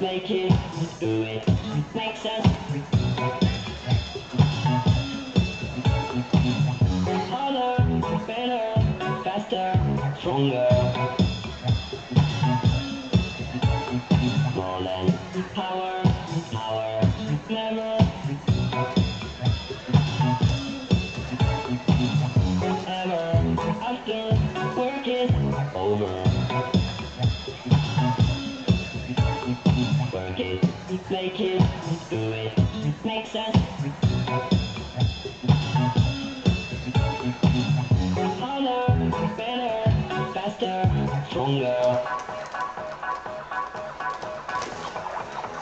Make it, do it, make sense. Harder, better, faster, stronger. More than power, power, never. Ever, after work is over. Work it, make it, do it, make sense. Harder, better, faster, stronger.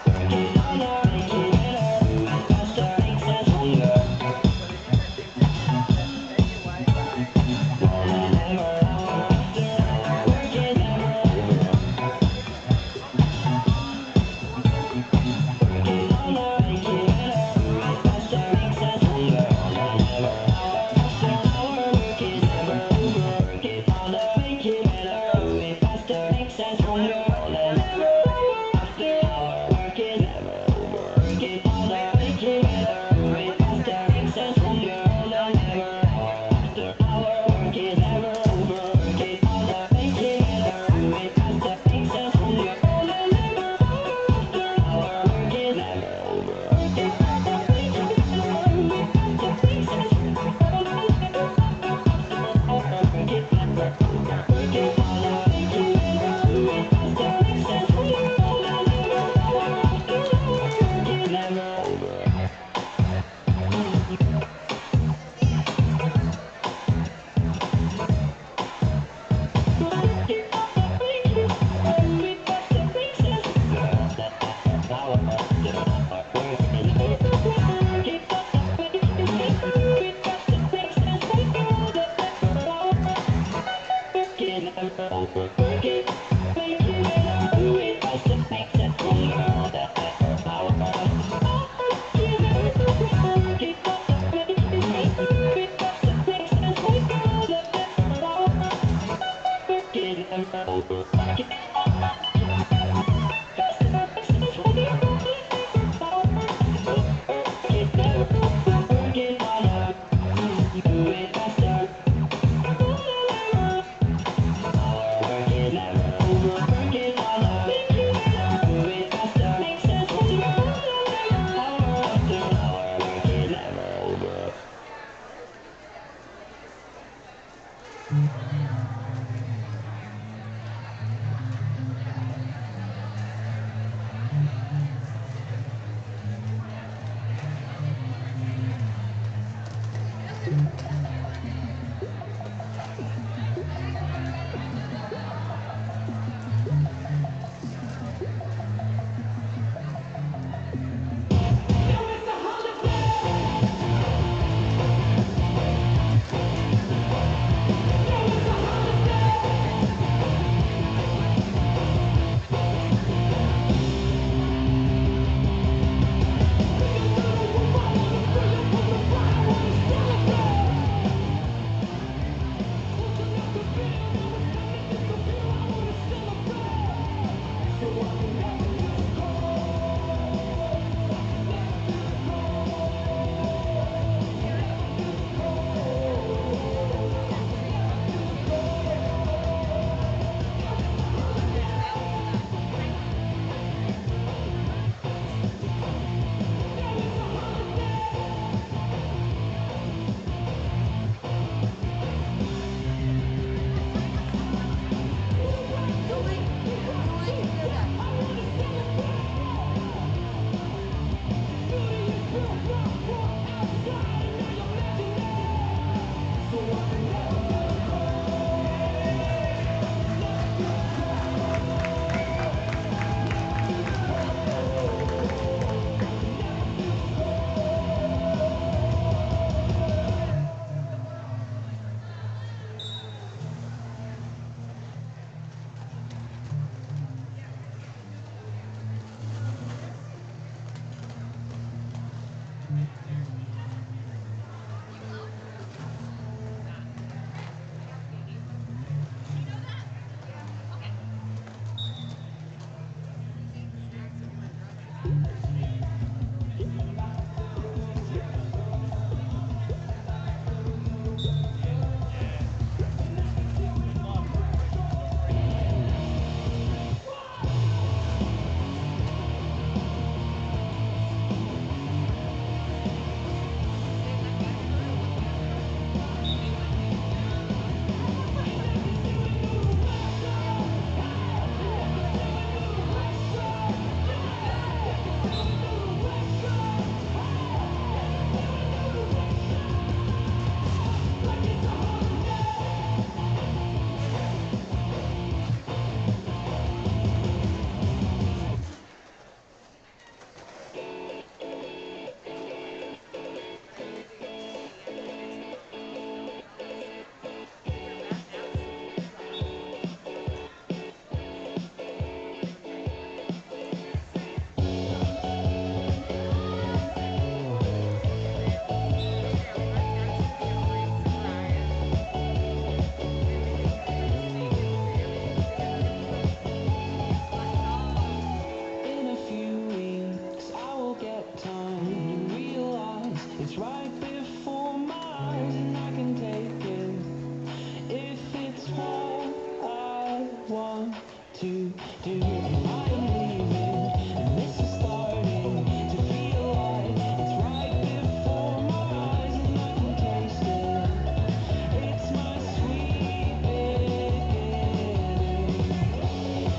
Work it harder, make it better, do it faster, make sense, stronger. More than ever, hour after hour, work it never over. Work it harder, make it better, do it faster, make sense, stronger. More than ever, hour after hour, work it never over. Work it harder, make it better, do it faster, make sense, stronger. More than ever, hour after hour, work it never over. Work it harder, make it better, do it faster, make sense, stronger. More than ever, hour after hour, work it never over. Work it harder, make it better, do it faster, make sense, stronger. More than ever, hour after hour, work it never over. Work it harder, make it better, do it faster, make sense, stronger. More than ever, hour after hour, work it never over. Work it harder, make it better, do it faster, make sense, stronger. More than ever, hour after hour, work it never over. want to do. I am leaving, and this is starting to feel like it's right before my eyes, and I can taste it. It's my sweet beginning.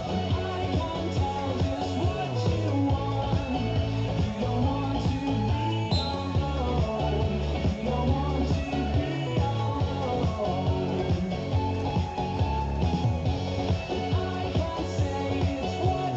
I can't tell just what you want. You don't want to be alone. You don't want to be alone. I can't say it's what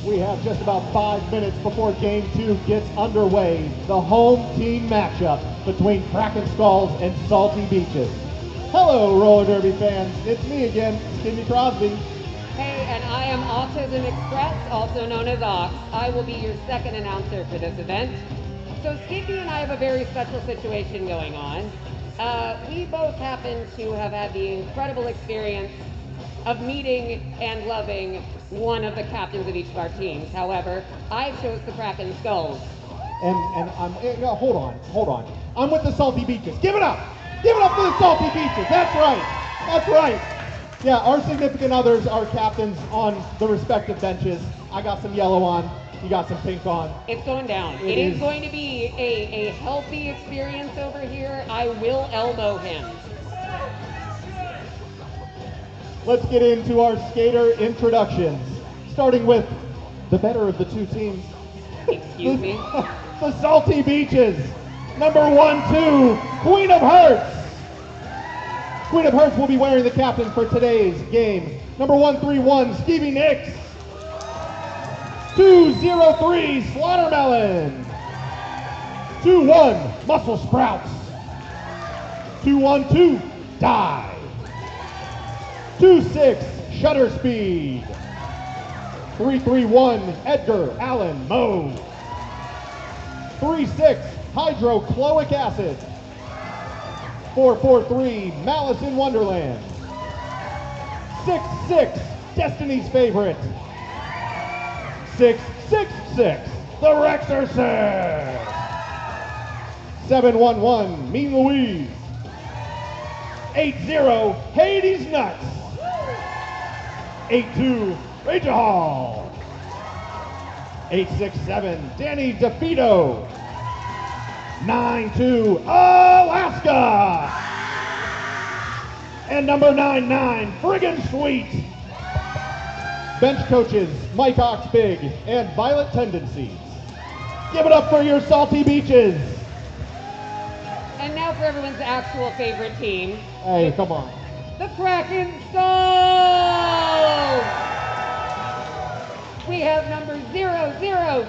We have just about 5 minutes before Game 2 gets underway. The home team matchup between Kraken Skulls and Salty Beaches. Hello, roller derby fans. It's me again, Skinny Crosby. Hey, and I am Autism Express, also known as Ox. I will be your second announcer for this event. So Skippy and I have a very special situation going on. We both happen to have had the incredible experience of meeting and loving one of the captains of each of our teams. However, I chose the Kraken Skulls. And I'm, no, hold on. I'm with the Salty Beaches. Give it up! Give it up for the Salty Beaches. That's right. Yeah, our significant others are captains on the respective benches. I got some yellow on. You got some pink on. It's going down. It is going to be a healthy experience over here. I will elbow him. Let's get into our skater introductions, starting with the better of the two teams. Excuse me? The Salty Beaches. Number 1-2, Queen of Hearts. Queen of Hearts will be wearing the captain for today's game. Number 131, Stevie Nicks. 203, Slaughtermelon. 2-1, Muscle Sprouts. 212, Die. 2-6, Shutter Speed. 331, Edgar Allan Moe. 3-6, Hydrochloric Acid. 443, Malice in Wonderland. 6-6, Destiny's Favorite. 666, The Rexorcist. 711, Mean Louise. 80, Hades Nuts. 82, Rachel Hall. 867, Danny DeFito. 92, Alaska. And number 99, Friggin' Sweet. Bench coaches, Mike Oxbig and Violet Tendencies. Give it up for your Salty Beaches. And now for everyone's actual favorite team. Hey, come on. The Kraken Skulls! We have number 00.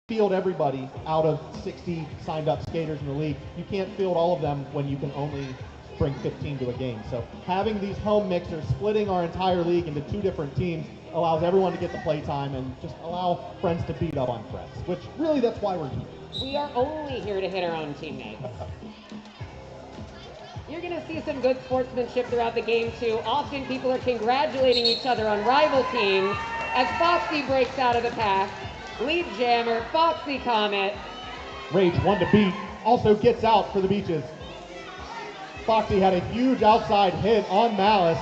field everybody out of 60 signed up skaters in the league. You can't field all of them when you can only bring 15 to a game. So having these home mixers, splitting our entire league into 2 different teams, allows everyone to get the play time and just allow friends to beat up on friends, which really that's why we're here. We are only here to hit our own teammates. You're going to see some good sportsmanship throughout the game, too. Often people are congratulating each other on rival teams as Foxy breaks out of the pack. Lead jammer, Foxy Comet. Rage, one to beat, also gets out for the Beaches. Foxy had a huge outside hit on Malice.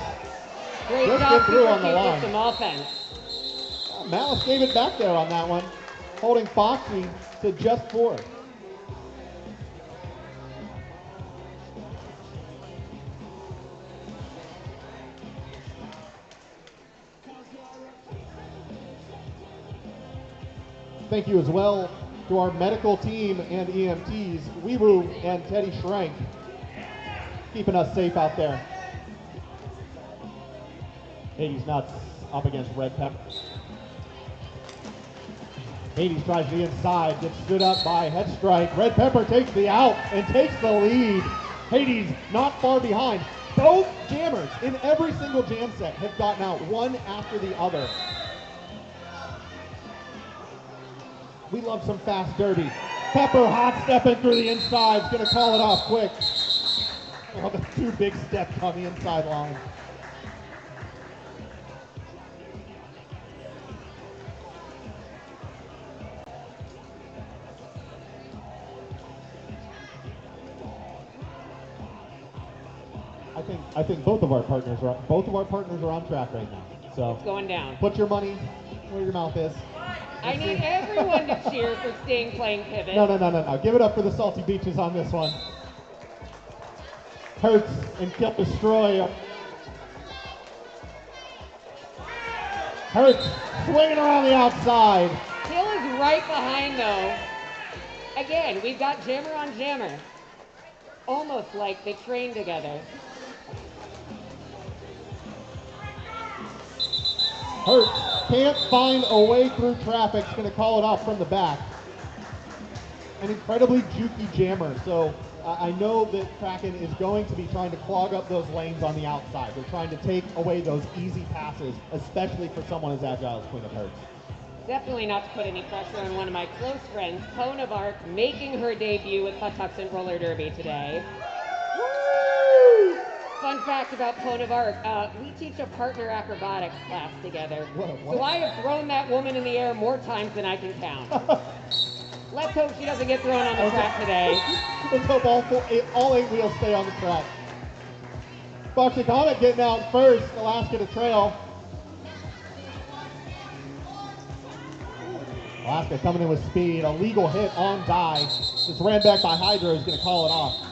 Great Just job, get through on the Super Cute, line. with some offense. Malice gave it back there on that one, holding Foxy to just 4. Thank you as well to our medical team and EMTs, Weewoo and Teddy Schrank, keeping us safe out there. Hades Nuts up against Red Pepper. Hades tries the inside, gets stood up by Head Strike. Red Pepper takes the out and takes the lead. Hades not far behind. Both jammers in every single jam set have gotten out one after the other. We love some fast derby. Pepper hot stepping through the inside, is gonna call it off quick. Oh, the 2 big steps on the inside line. I think both of our partners are on track right now. So It's going down. put your money where your mouth is. I need everyone to cheer for Sting playing pivot. No. Give it up for the Salty Beaches on this one. Hurts and Kill Destroy. Hurts swinging around the outside. Kill is right behind, though. Again, we've got jammer on jammer. Almost like they train together. Hurts can't find a way through traffic. He's going to call it off from the back. An incredibly jukey jammer. So I know that Kraken is going to be trying to clog up those lanes on the outside. They're trying to take away those easy passes, especially for someone as agile as Queen of Hurts. Definitely not to put any pressure on one of my close friends, Pone of Arc, making her debut with Patuxent Roller Derby today. Woo! Fun fact about Pone of Arc, we teach a partner acrobatics class together. What? So I have thrown that woman in the air more times than I can count. Let's hope she doesn't get thrown on the track today. Let's hope all 8 wheels stay on the track. Foxy Comet getting out first, Alaska to trail. Alaska coming in with speed, a legal hit on Die. Just ran back by Hydro, he's going to call it off.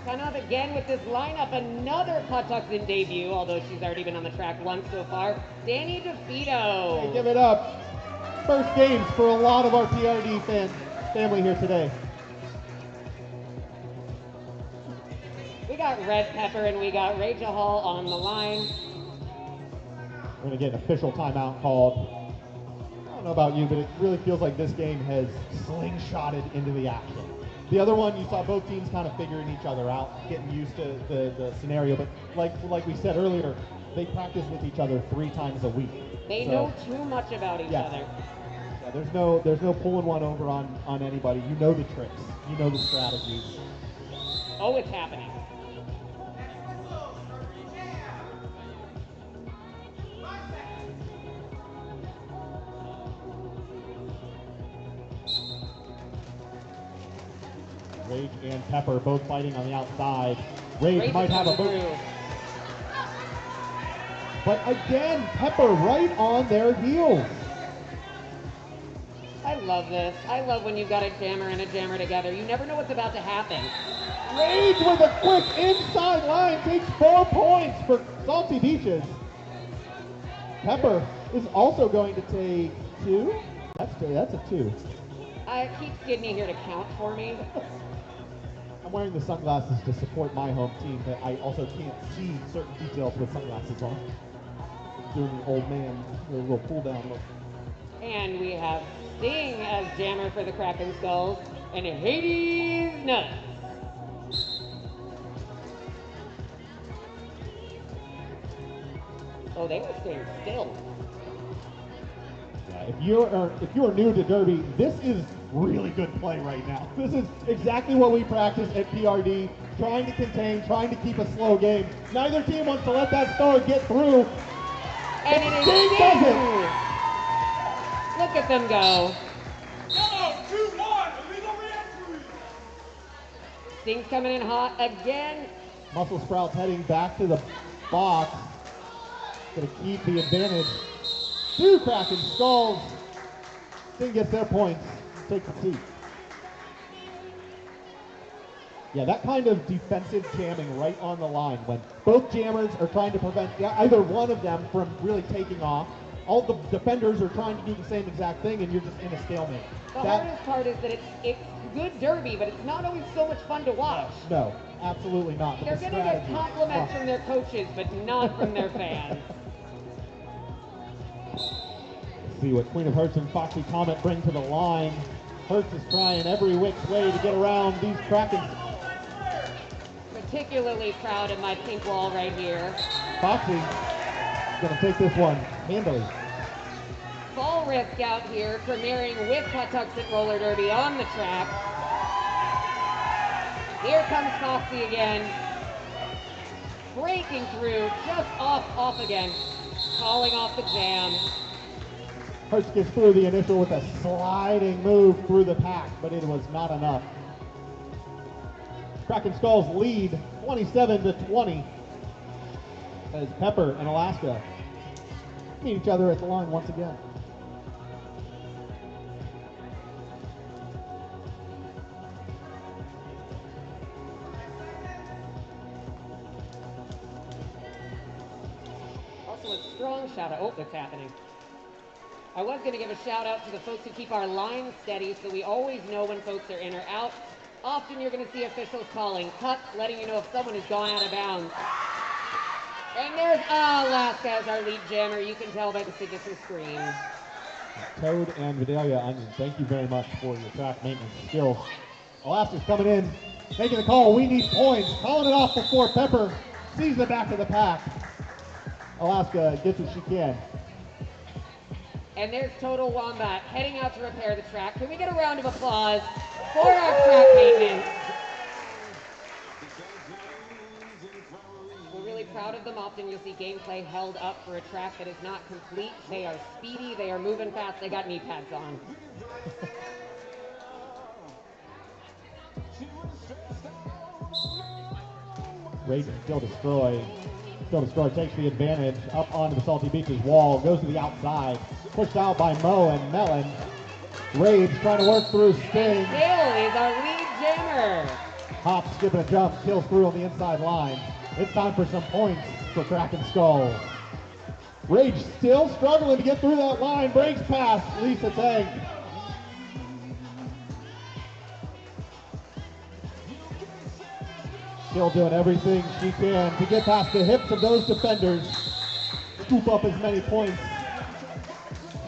Coming up again with this lineup, another Patuxent debut, although she's already been on the track once so far, Danny DeVito. Hey, give it up. First games for a lot of our PRD family here today. We got Red Pepper and we got Rachel Hall on the line. We're going to get an official timeout called. I don't know about you, but it really feels like this game has slingshotted into the action. The other one, you saw both teams kind of figuring each other out, getting used to the scenario. But like we said earlier, they practice with each other 3 times a week. They know too much about each other. Yeah, there's no pulling one over on anybody. You know the tricks. You know the strategies. Oh, it's happening. Rage and Pepper both fighting on the outside. Rage might have a boot. But again, Pepper right on their heels. I love this. I love when you've got a jammer and a jammer together. You never know what's about to happen. Rage with a quick inside line takes 4 points for Salty Beaches. Pepper is also going to take 2. That's a 2. Keep Skidney here to count for me. I'm wearing the sunglasses to support my home team, but I also can't see certain details with sunglasses on. Doing the old man, a little pull down look. And we have Sting as jammer for the Kraken Skulls, and Hades Nuts. Oh, they were staying still. Yeah, if you are new to Derby, this is really good play right now. This is exactly what we practice at PRD, trying to contain, trying to keep a slow game. Neither team wants to let that star get through. And it is Sting Sting. does it. Look at them go. Yellow, 2-1, illegal re-entry. Sting's coming in hot again. Muscle Sprouts heading back to the box. Gonna keep the advantage. Two Kraken Skulls. Sting gets their points. Take the seat. Yeah, that kind of defensive jamming right on the line when both jammers are trying to prevent either one of them from really taking off. All the defenders are trying to do the same exact thing, and you're just in a stalemate. The hardest part is that it's good derby, but it's not always so much fun to watch. No, absolutely not. But They're the going to get strategy- compliments from their coaches, but not from their fans. See what Queen of Hearts and Foxy Comet bring to the line. Hearts is trying every which way to get around these Krakens. Particularly proud of my pink wall right here. Foxy gonna take this one handily. Fall risk out here, premiering with Patuxent Roller Derby on the track. Here comes Foxy again. Breaking through, just off again. Calling off the jam. Hertz gets through the initial with a sliding move through the pack, but it was not enough. Kraken Skulls lead 27-20 as Pepper and Alaska meet each other at the line once again. Also a strong shout out. Oh, it's happening. I was going to give a shout out to the folks who keep our line steady so we always know when folks are in or out. Often you're going to see officials calling cuts, letting you know if someone has gone out of bounds. And there's Alaska as our lead jammer. You can tell by the signature screen. Toad and Vidalia Onion, thank you very much for your track maintenance skills. Alaska's coming in, making the call. We need points. Calling it off before Pepper sees the back of the pack. Alaska gets what she can. And there's Total Wombat heading out to repair the track. Can we get a round of applause for our track maintenance? We're really proud of them. Often you'll see gameplay held up for a track that is not complete. They are speedy, they are moving fast, they got knee pads on. Rage and Still Destroy. Still Destroy takes the advantage up onto the Salty Beaches wall, goes to the outside, pushed out by Mo and Melon. Rage trying to work through Sting. Still is our lead jammer. Hop, skipping a jump, kills through on the inside line. It's time for some points for Kraken Skulls. Rage still struggling to get through that line, breaks past Lisa Tang. Still doing everything she can to get past the hips of those defenders. Scoop up as many points.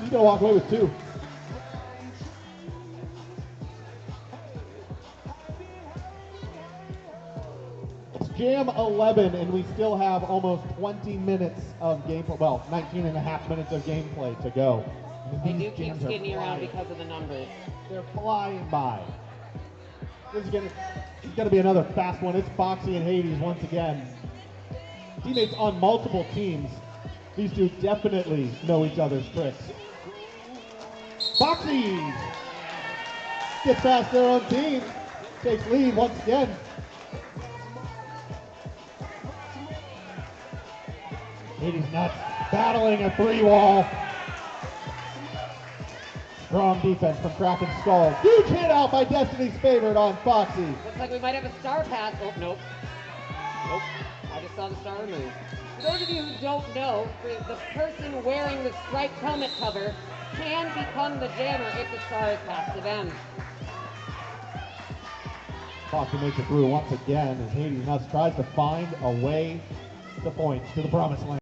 She's gonna walk away with 2. It's Jam 11 and we still have almost 20 minutes of gameplay, well, 19 and a half minutes of gameplay to go. They These do keep jams are skidding around flying. because of the numbers. They're flying by. This is gonna be another fast one. It's Foxy and Hades once again. Teammates on multiple teams. These two definitely know each other's tricks. Foxy gets past their own team. Takes lead once again. Hades Nuts battling a 3-wall. Strong defense from Kraken Skulls. Huge hit out by Destiny's favorite on Foxy. Looks like we might have a star pass. Oh, nope. Nope. I just saw the star remove. For those of you who don't know, the person wearing the striped helmet cover can become the jammer if the star is passed to them. Foster makes it through once again as Hades Nuts tries to find a way to points to the promised land.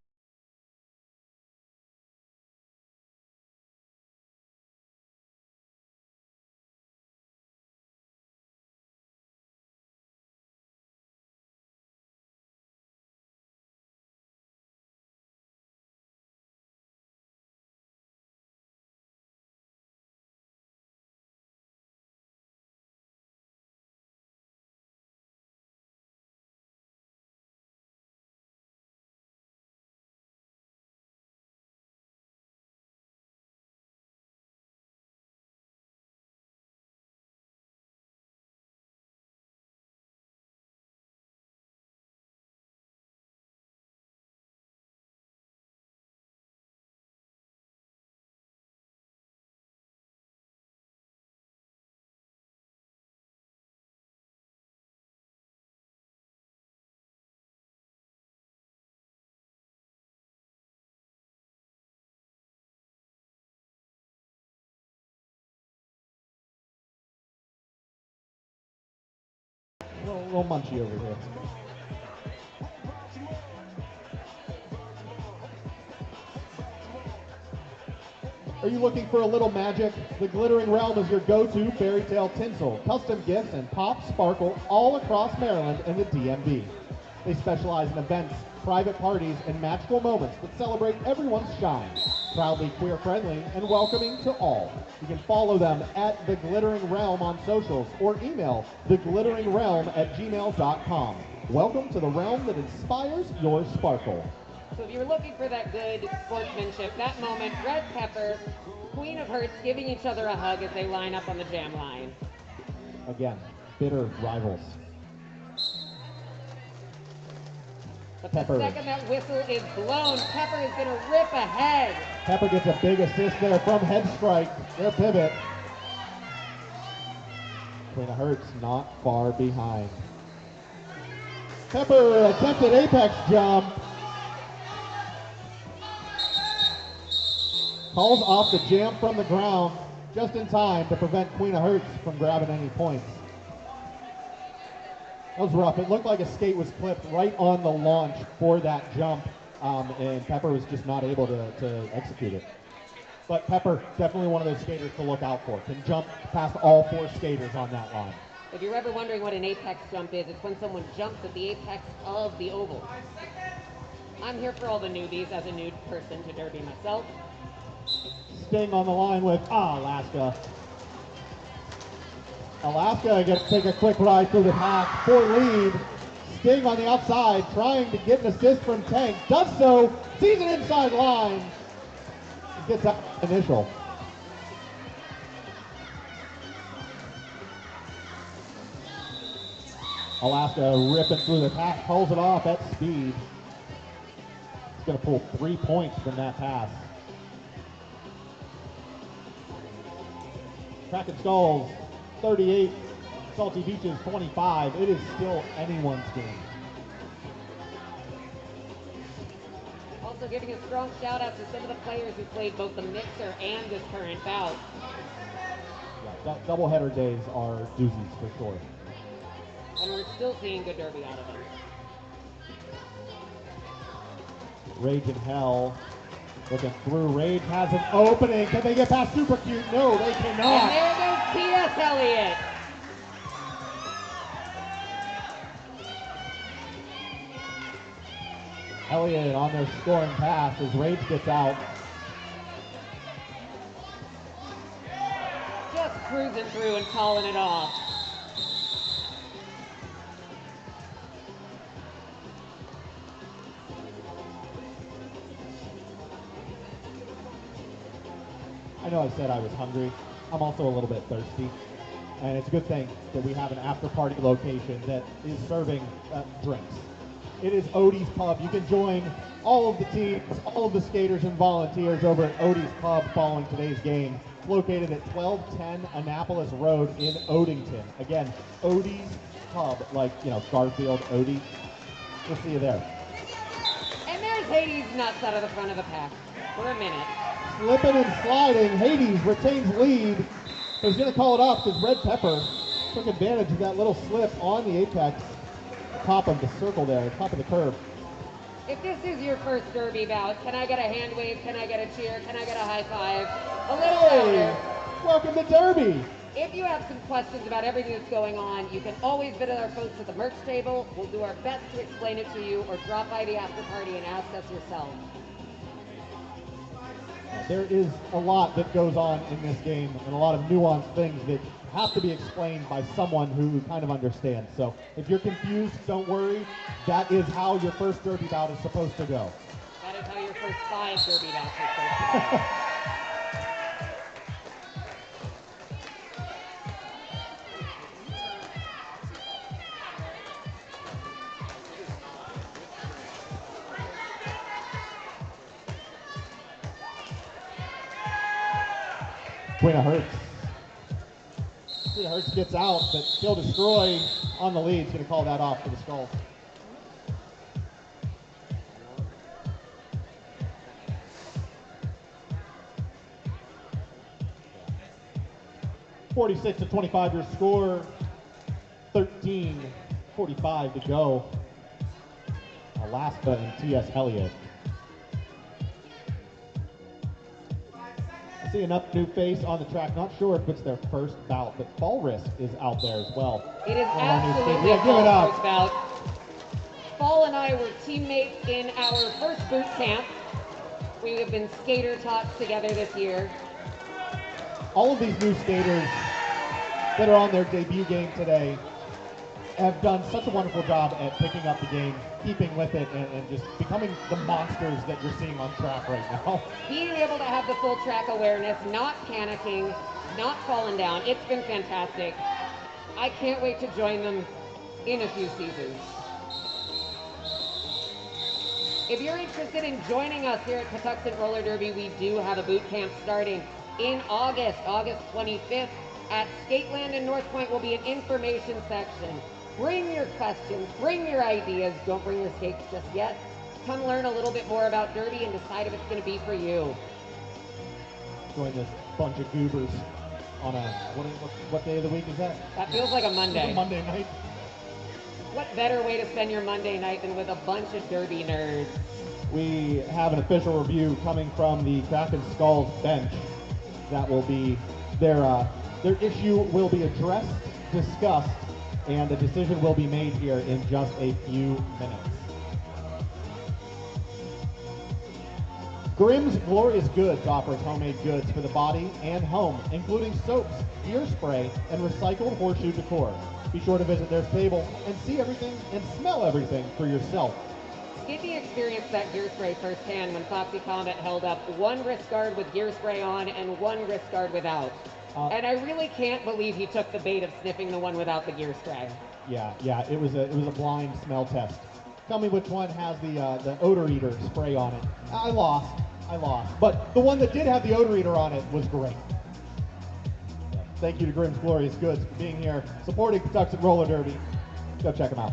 A little munchy over here. Are you looking for a little magic? The Glittering Realm is your go-to fairy tale tinsel, custom gifts, and pop sparkle all across Maryland and the DMV. They specialize in events, private parties, and magical moments that celebrate everyone's shine. Proudly queer-friendly and welcoming to all. You can follow them at The Glittering Realm on socials or email theglitteringrealm@gmail.com. Welcome to the realm that inspires your sparkle. So if you're looking for that good sportsmanship, that moment, Red Pepper, Queen of Hearts giving each other a hug as they line up on the jam line. Again, bitter rivals. But Pepper. the second that whistle is blown, Pepper is going to rip ahead. Pepper gets a big assist there from Head Strike, their pivot. Queen of Hearts not far behind. Pepper attempted apex jump. Calls off the jam from the ground just in time to prevent Queen of Hearts from grabbing any points. That was rough. It looked like a skate was clipped right on the launch for that jump, and Pepper was just not able to execute it. But Pepper, definitely one of those skaters to look out for. Can jump past all four skaters on that line. If you're ever wondering what an apex jump is, it's when someone jumps at the apex of the oval. I'm here for all the newbies as a nude person to derby myself. Sting on the line with Alaska. Alaska gets to take a quick ride through the pack for lead. Sting on the outside trying to get an assist from Tank. Does so, sees an inside line. Gets out initial. Alaska ripping through the pack, pulls it off at speed. He's going to pull 3 points from that pass. Kraken Skulls 38, Salty Beaches 25. It is still anyone's game. Also giving a strong shout out to some of the players who played both the mixer and this current bout. Yeah, doubleheader days are doozies for sure. And we're still seeing good derby out of them. Rage in Hell looking through. Rage has an opening. Can they get past Super Cute? No, they cannot. And there goes T.S. Elliott. Elliott on their scoring pass as Rage gets out. Just cruising through and calling it off. I know I said I was hungry. I'm also a little bit thirsty. And it's a good thing that we have an after-party location that is serving drinks. It is Odie's Pub. You can join all of the teams, all of the skaters and volunteers over at Odie's Pub following today's game. It's located at 1210 Annapolis Road in Odington. Again, Odie's Pub, like, you know, Garfield, Odie. We'll see you there. And there's Hades Nuts out of the front of the pack for a minute. Slipping and sliding, Hades retains lead. He's going to call it off because Red Pepper Took advantage of that little slip on the apex, top of the circle there, top of the curve. If this is your first derby bout, can I get a hand wave? Can I get a cheer? Can I get a high five? A little louder. Welcome to Derby. If you have some questions about everything that's going on, you can always visit our folks at the merch table. We'll do our best to explain it to you, or drop by the after party and ask us yourself. There is a lot that goes on in this game and a lot of nuanced things that have to be explained by someone who kind of understands. So if you're confused, don't worry. That is how your first derby bout is supposed to go. That is how your first 5 derby bouts are supposed to go. Quinn Hertz. Hertz gets out, but Kill Destroy on the lead. He's going to call that off for the Skulls. (46-25) your score. 13:45 to go. Alaska and T.S. Elliott. I see enough new face on the track. Not sure if it's their first bout, but Fall Risk is out there as well. It is One of our new absolutely skates. Yeah, give it Fall's up. first bout. Fall and I were teammates in our first boot camp. We have been skater tots together this year. All of these new skaters that are on their debut game today have done such a wonderful job at picking up the game, keeping with it, and just becoming the monsters that you're seeing on track right now. Being able to have the full track awareness, not panicking, not falling down, it's been fantastic. I can't wait to join them in a few seasons. If you're interested in joining us here at Patuxent Roller Derby, we do have a boot camp starting in August 25th. At Skateland in North Point will be an information section. Bring your questions, bring your ideas. Don't bring your skates just yet. Come learn a little bit more about Derby and decide if it's going to be for you. Join this bunch of goobers on a, what day of the week is that? That feels like a Monday. Monday night. What better way to spend your Monday night than with a bunch of Derby nerds? We have an official review coming from the Kraken Skulls bench. That will be their issue will be addressed, discussed, and a decision will be made here in just a few minutes. Grimm's Glorious Goods offers homemade goods for the body and home, including soaps, gear spray, and recycled horseshoe decor. Be sure to visit their table and see everything and smell everything for yourself. Skippy experienced that gear spray firsthand when Foxy Comet held up one wrist guard with gear spray on and one wrist guard without. And I really can't believe he took the bait of sniffing the one without the gear spray. Yeah, it was a blind smell test. Tell me which one has the odor eater spray on it. I lost. But the one that did have the odor eater on it was great. Thank you to Grimm's Glorious Goods for being here, supporting Patuxent Roller Derby. Go check them out.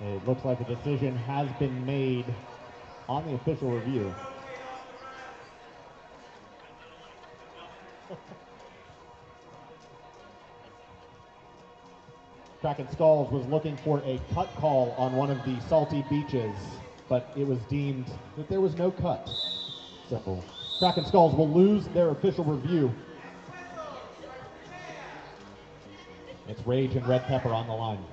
It looks like a decision has been made on the official review. Kraken Skulls was looking for a cut call on one of the salty beaches, but it was deemed that there was no cut. So Kraken Skulls will lose their official review. It's Rage and Red Pepper on the line.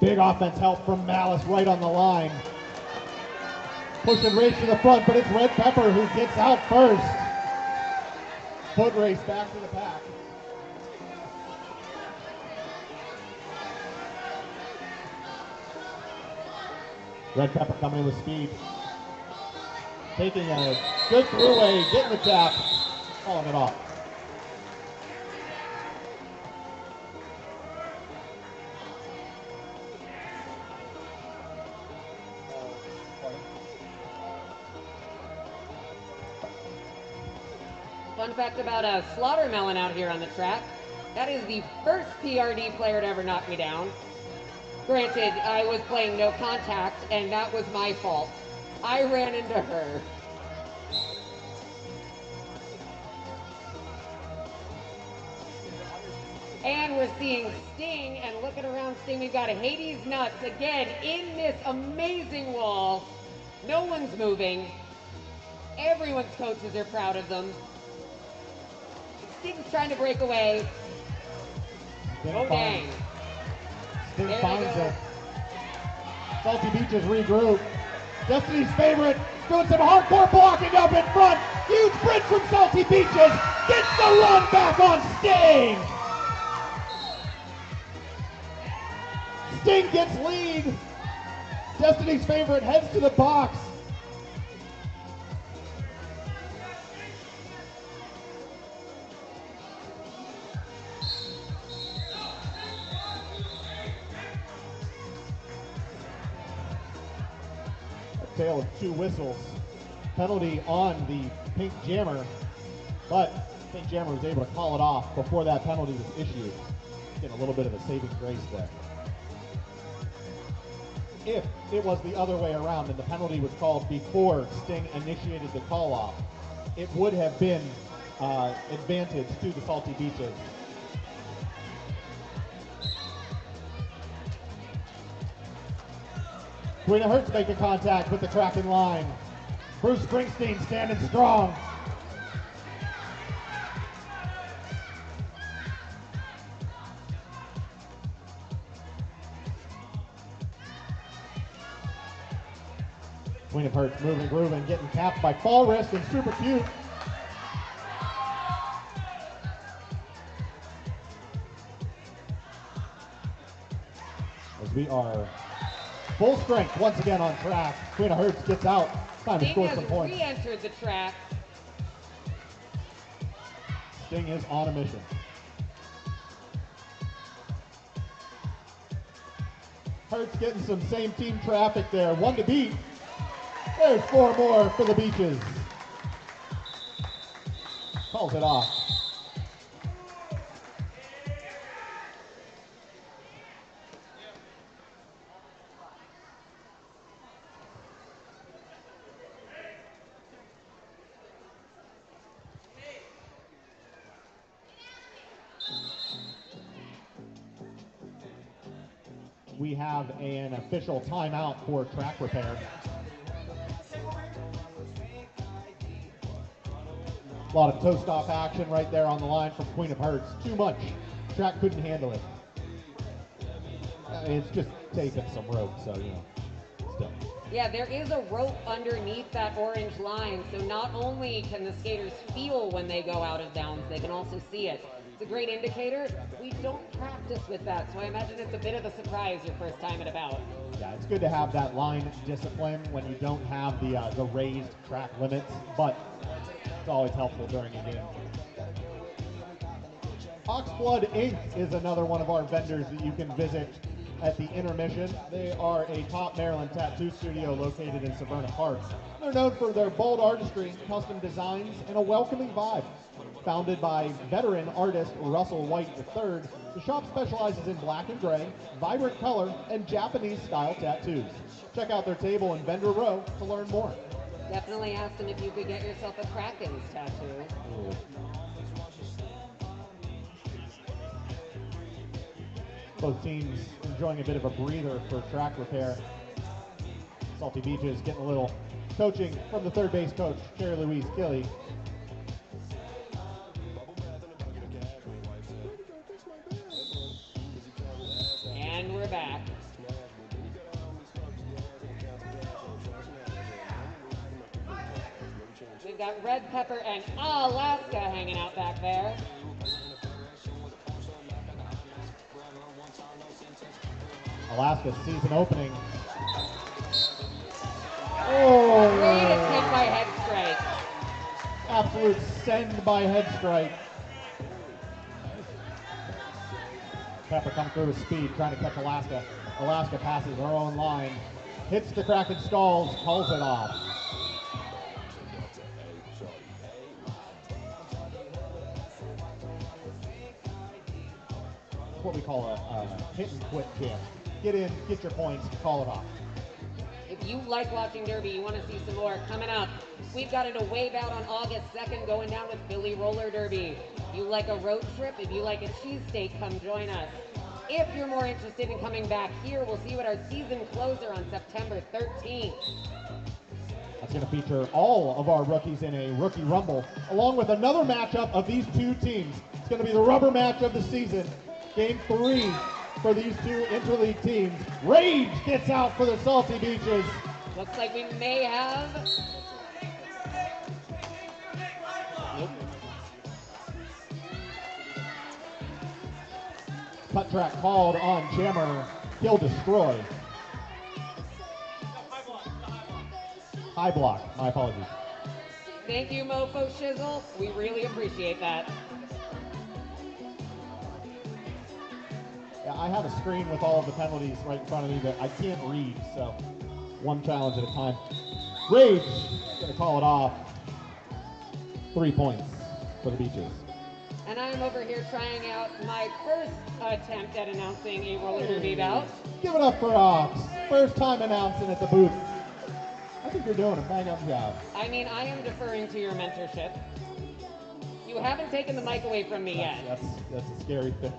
Big offense help from Malice right on the line. Pushing Rage to the front, but it's Red Pepper who gets out first. Foot race back to the pack. Red Pepper coming in with speed. Taking a good throughway, getting the tap, calling it off. Fun fact about a Slaughtermelon out here on the track. That is the first PRD player to ever knock me down. Granted, I was playing no contact, and that was my fault. I ran into her. And we're seeing Sting, and looking around Sting, we've got a Hades Nuts again in this amazing wall. No one's moving. Everyone's coaches are proud of them. Sting's trying to break away. Oh, dang. Sting finds it. Salty Beaches regroup. Destiny's favorite doing some hardcore blocking up in front. Huge sprint from Salty Beaches. Gets the run back on Sting. Sting gets lead. Destiny's favorite heads to the box. Tale of two whistles. Penalty on the Pink Jammer, but Pink Jammer was able to call it off before that penalty was issued. Getting a little bit of a saving grace there. If it was the other way around and the penalty was called before Sting initiated the call off, it would have been advantage to the Salty Beaches. Queen of Hearts making contact with the Kraken line. Bruce Springsteen standing strong. Queen of Hearts moving, grooving, getting capped by Fall Wrist and Super Cute. As we are full strength once again on track. Queen of Hearts gets out. Time to score some points. Sting has re-entered the track. Sting is on a mission. Hearts getting some same team traffic there. One to beat. There's four more for the Beaches. Calls it off. We have an official timeout for track repair. A lot of toe stop action right there on the line from Queen of Hearts. Too much. Track couldn't handle it. It's just taping some rope, so, you know, still. Yeah, there is a rope underneath that orange line, so not only can the skaters feel when they go out of bounds, they can also see it. It's a great indicator. We don't practice with that, so I imagine it's a bit of a surprise your first time at a bout. Yeah, it's good to have that line discipline when you don't have the raised track limits, but it's always helpful during a game. Oxblood Inc. is another one of our vendors that you can visit at the intermission. They are a top Maryland tattoo studio located in Severna Park. They're known for their bold artistry, custom designs, and a welcoming vibe. Founded by veteran artist Russell White III, the shop specializes in black and gray, vibrant color, and Japanese-style tattoos. Check out their table in vendor row to learn more. Definitely ask them if you could get yourself a Krakens tattoo. Ooh. Both teams enjoying a bit of a breather for track repair. Salty Beaches getting a little coaching from the third base coach, Sherry Louise Killey. And we're back. We've got Red Pepper and Alaska hanging out back there. Alaska's season opening Oh, Great attempt by head strike. absolute send by head strike. Pepper comes through with speed, trying to catch Alaska. Alaska passes her own line, hits the Kraken skulls, calls it off. That's what we call a hit and quit jam. Get in, get your points, call it off. If you like watching Derby, you want to see some more coming up. We've got an away bout on August 2nd going down with Philly Roller Derby. If you like a road trip, if you like a cheesesteak, come join us. If you're more interested in coming back here, we'll see you at our season closer on September 13th. That's going to feature all of our rookies in a rookie rumble, along with another matchup of these two teams. It's going to be the rubber match of the season. Game 3 for these two interleague teams. Rage gets out for the Salty Beaches. Looks like we may have... Nope. Cut track called on Jammer. Kill destroy. High block. My apologies. Thank you, Mofo Shizzle. We really appreciate that. Yeah, I have a screen with all of the penalties right in front of me that I can't read, so one challenge at a time. Rage gonna call it off. 3 points for the Beaches. And I'm over here trying out my first attempt at announcing a roller derby bout. Give it up for Ox. First time announcing at the booth. I think you're doing a bang up job. I mean, I am deferring to your mentorship. You haven't taken the mic away from me yet. That's a scary thing.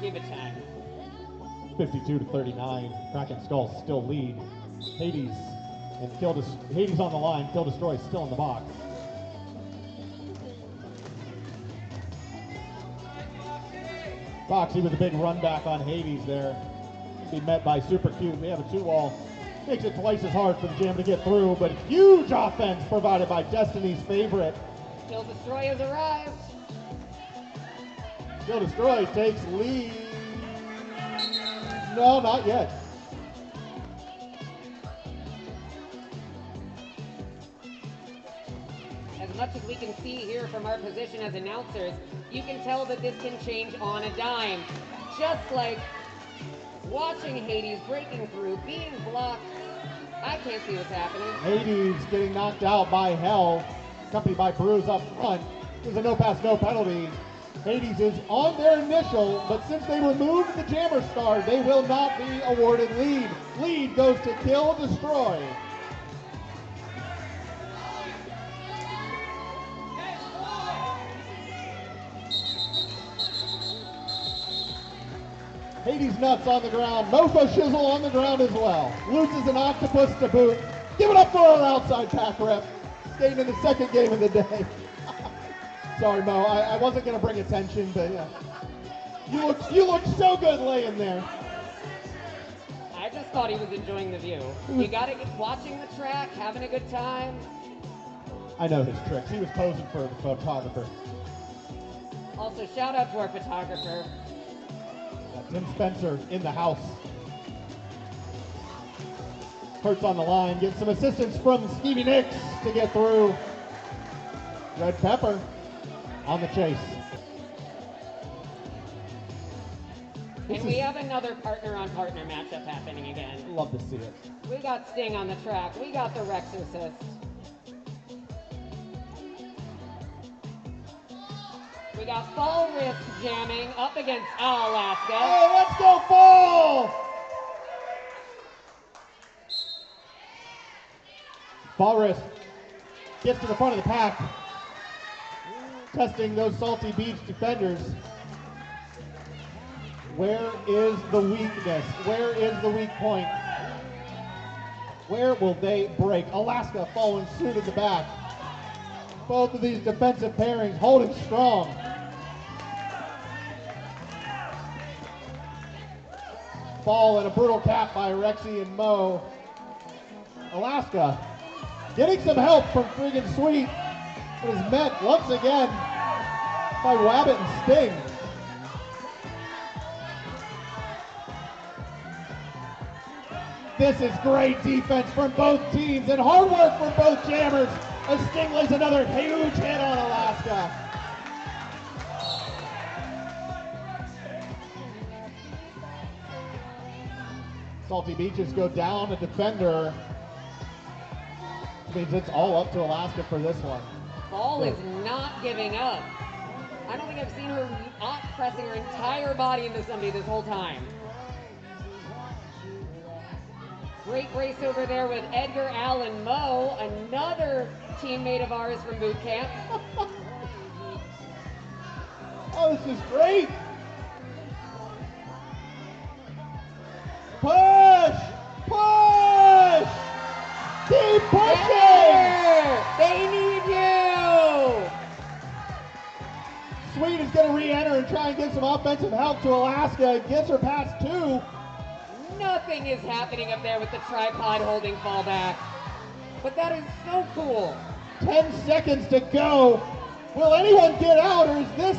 Give it time. 52-39. Kraken Skulls still lead. Hades and Hades on the line. Kill Destroy still in the box. Foxy with a big run back on Hades there. Be met by Super Cute. They have a 2-wall. Makes it twice as hard for the Jam to get through, but huge offense provided by Destiny's favorite. Kill Destroy has arrived. Kill Destroy takes lead. No, not yet. As much as we can see here from our position as announcers, you can tell that this can change on a dime. Just like watching Hades breaking through, being blocked. I can't see what's happening. Hades getting knocked out by Hell, accompanied by Bruce up front. There's a no pass, no penalty. Hades is on their initial, but since they removed the Jammer star, they will not be awarded lead. Lead goes to Kill Destroy. Hades Nuts on the ground. Mofo Shizzle on the ground as well. Loses an octopus to boot. Give it up for our outside pack rep. Staying in the second game of the day. Sorry, Mo. I wasn't going to bring attention, but yeah. You look so good laying there. I just thought he was enjoying the view. You gotta get watching the track, having a good time. I know his tricks. He was posing for the photographer. Also, shout out to our photographer. Tim Spencer in the house. Hurts on the line. Gets some assistance from Stevie Nicks to get through. Red Pepper on the chase. And we have another partner-on-partner matchup happening again. Love to see it. We got Sting on the track. We got the Rexorcist. We got Fall Risk jamming up against Alaska. Hey, let's go Fall! Fall Risk gets to the front of the pack. Testing those Salty Beach defenders. Where is the weakness? Where is the weak point? Where will they break? Alaska following suit in the back. Both of these defensive pairings holding strong. Fall and a brutal cap by Rexy and Mo. Alaska getting some help from friggin' Sweet, but is met once again by Wabbit and Sting. This is great defense from both teams and hard work from both jammers as Sting lays another huge hit on Alaska. Salty Beaches go down a defender. Which means it's all up to Alaska for this one. Ball is not giving up. I don't think I've seen her not pressing her entire body into somebody this whole time. Great race over there with Edgar Allen Moe, another teammate of ours from boot camp. Oh, this is great. Push! Push! Keep pushing! They need you! Sweet is going to re-enter and try and get some offensive help to Alaska. Gets her past two. Nothing is happening up there with the tripod holding fallback. But that is so cool. 10 seconds to go. Will anyone get out, or does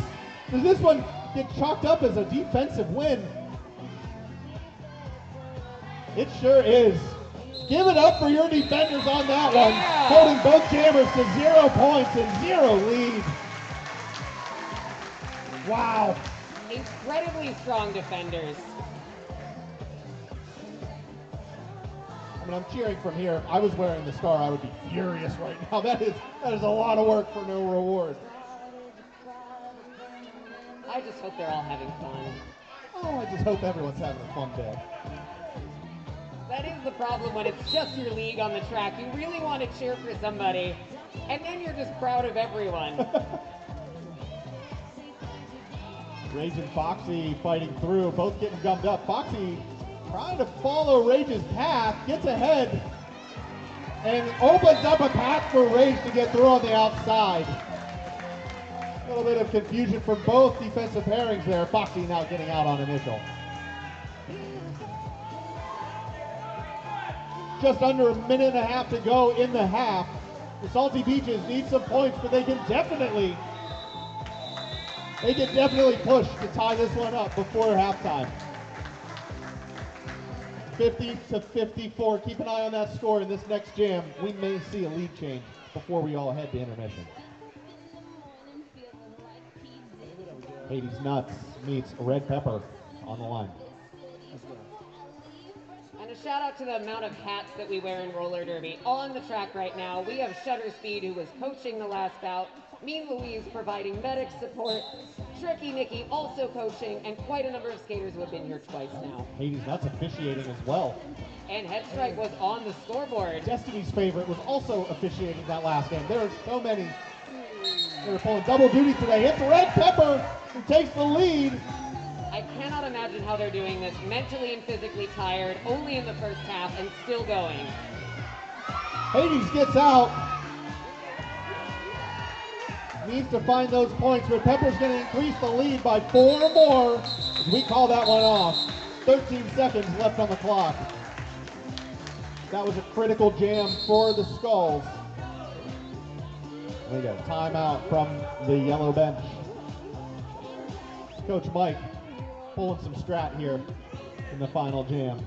this one get chalked up as a defensive win? It sure is. Give it up for your defenders on that one. Holding both jammers to 0 points and 0 lead. Wow. Incredibly strong defenders. I mean, I'm cheering from here. If I was wearing the star, I would be furious right now. That is a lot of work for no reward. I just hope they're all having fun. Oh, I just hope everyone's having a fun day. That is the problem when it's just your league on the track. You really want to cheer for somebody, and then you're just proud of everyone. Rage and Foxy fighting through, both getting gummed up. Foxy trying to follow Rage's path, gets ahead, and opens up a path for Rage to get through on the outside. A little bit of confusion for both defensive pairings there. Foxy now getting out on initial. Just under a minute and a half to go in the half. The Salty Beaches need some points, but they can definitely push to tie this one up before halftime. 50-54. Keep an eye on that score in this next jam. We may see a lead change before we all head to intermission. Hades Nuts meets Red Pepper on the line. And a shout out to the amount of hats that we wear in roller derby. On the track right now, we have Shutter Speed, who was coaching the last bout, Mean Louise providing medic support, Tricky Nikki also coaching, and quite a number of skaters who have been here twice now. Hades Nuts officiating as well. And Headstrike was on the scoreboard. Destiny's favorite was also officiating that last game. There are so many. They're pulling double duty today. It's Red Pepper who takes the lead. I cannot imagine how they're doing this, mentally and physically tired, only in the first half and still going. Hades gets out. Needs to find those points. Red Pepper's going to increase the lead by 4 more. We call that one off. 13 seconds left on the clock. That was a critical jam for the Skulls. We got a timeout from the yellow bench. Coach Mike pulling some strat here in the final jam.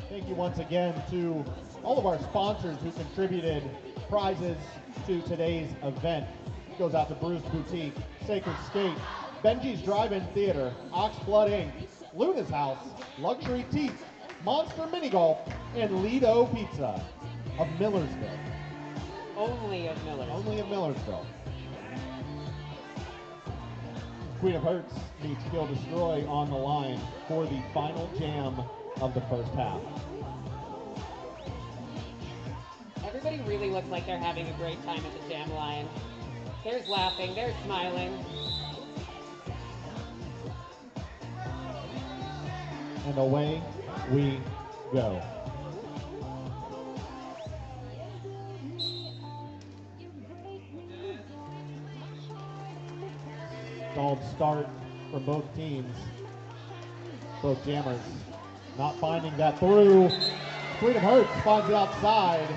Thank you once again to all of our sponsors who contributed prizes to today's event. It goes out to Bruce Boutique, Sacred Skate, Benji's Drive-In Theater, Oxblood Inc., Luna's House, Luxury Teeth, Monster Mini Golf, and Lido Pizza of Millersville. Only of Millersville. Only of Millersville. Queen of Hearts meets Kill Destroy on the line for the final jam of the first half. Everybody really looks like they're having a great time at the jam line. There's laughing, there's smiling. And away we go. Stalled start from both teams. Both jammers not finding that through. Freedom Hurts finds it outside.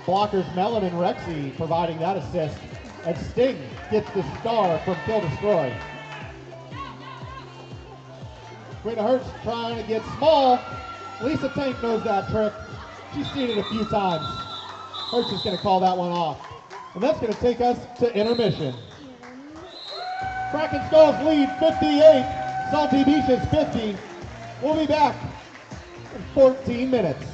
blockers Mellon and Rexy providing that assist. And Sting gets the star from Kill Destroy. Queen of Hearts trying to get small. Lisa Tank knows that trick. She's seen it a few times. Hearts is going to call that one off. And that's going to take us to intermission. Kraken Skulls lead 58, Salty Beaches 50. We'll be back in 14 minutes.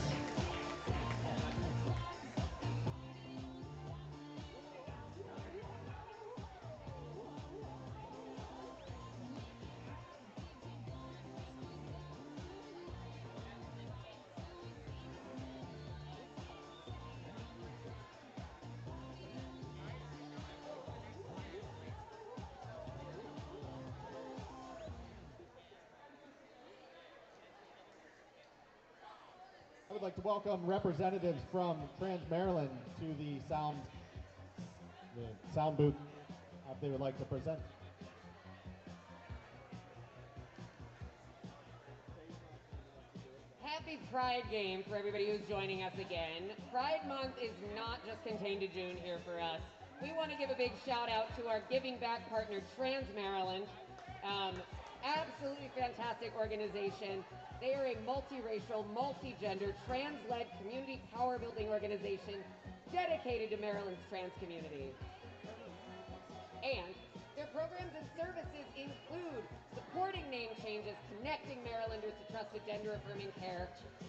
I would like to welcome representatives from Trans Maryland to the sound booth if they would like to present. Happy Pride Game for everybody who's joining us again. Pride Month is not just contained to June here for us. We want to give a big shout out to our giving back partner, Trans Maryland. Absolutely fantastic organization. They are a multiracial, multi-gender, trans-led community power building organization dedicated to Maryland's trans community. And their programs and services include supporting name changes, connecting Marylanders to trusted gender-affirming care.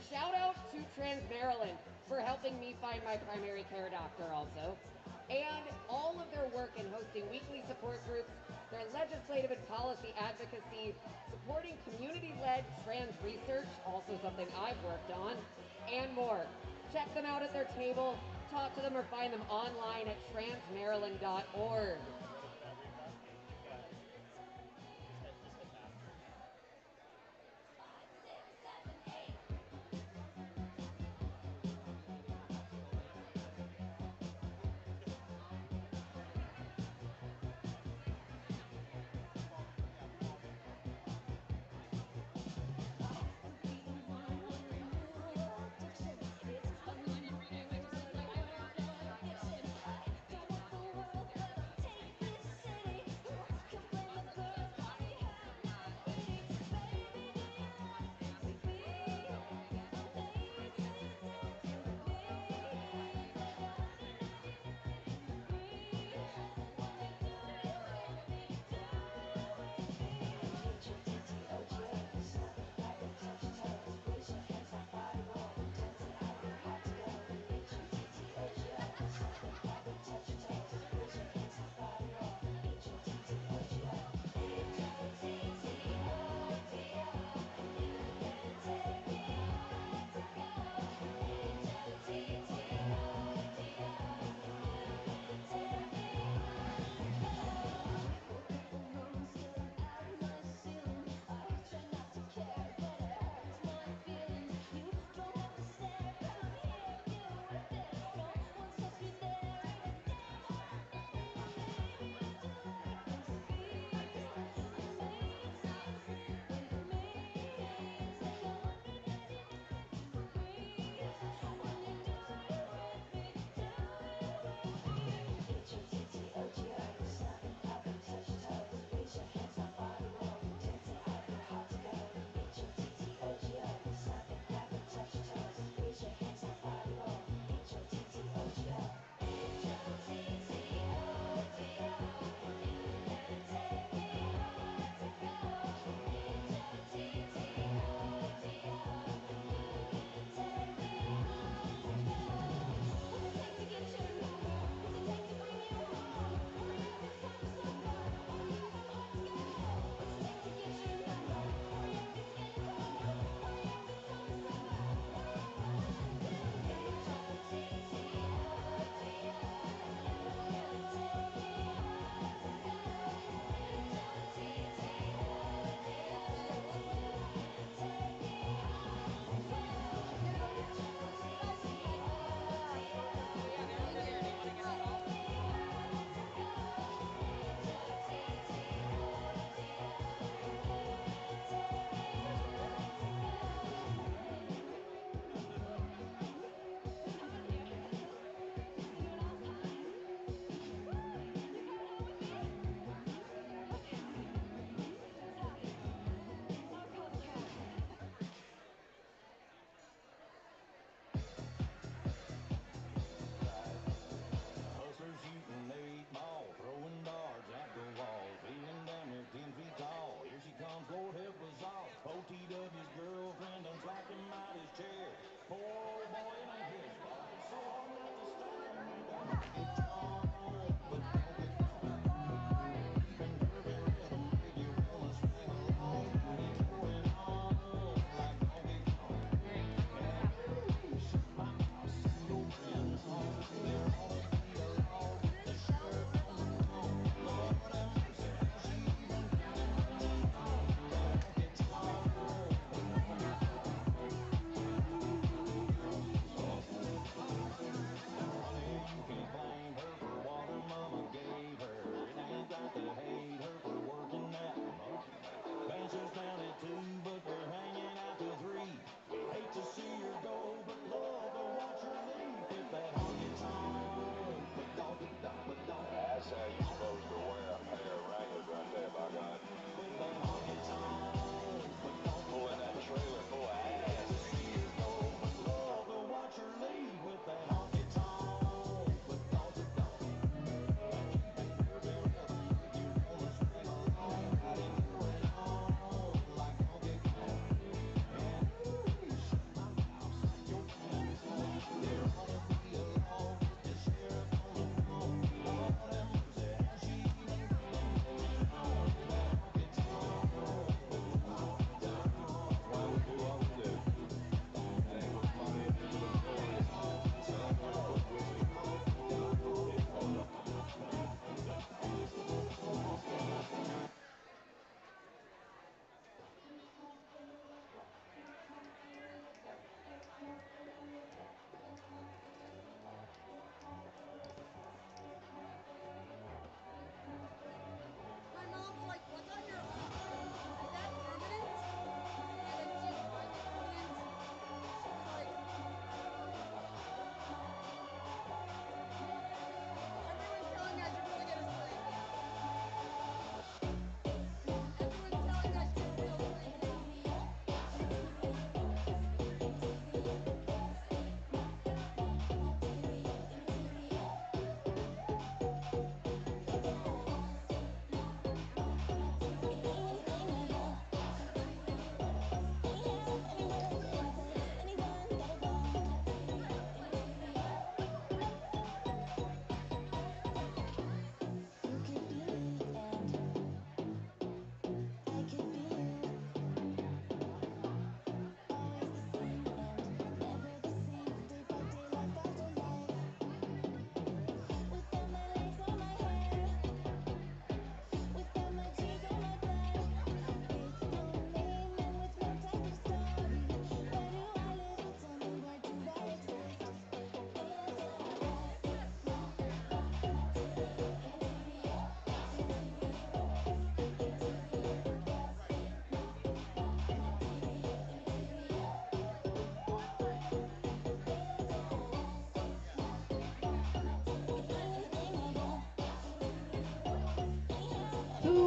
Shout out to Trans Maryland for helping me find my primary care doctor also. And all of their work in hosting weekly support groups, their legislative and policy advocacy, supporting community-led trans research, also something I've worked on, and more. Check them out at their table, talk to them, or find them online at transmaryland.org.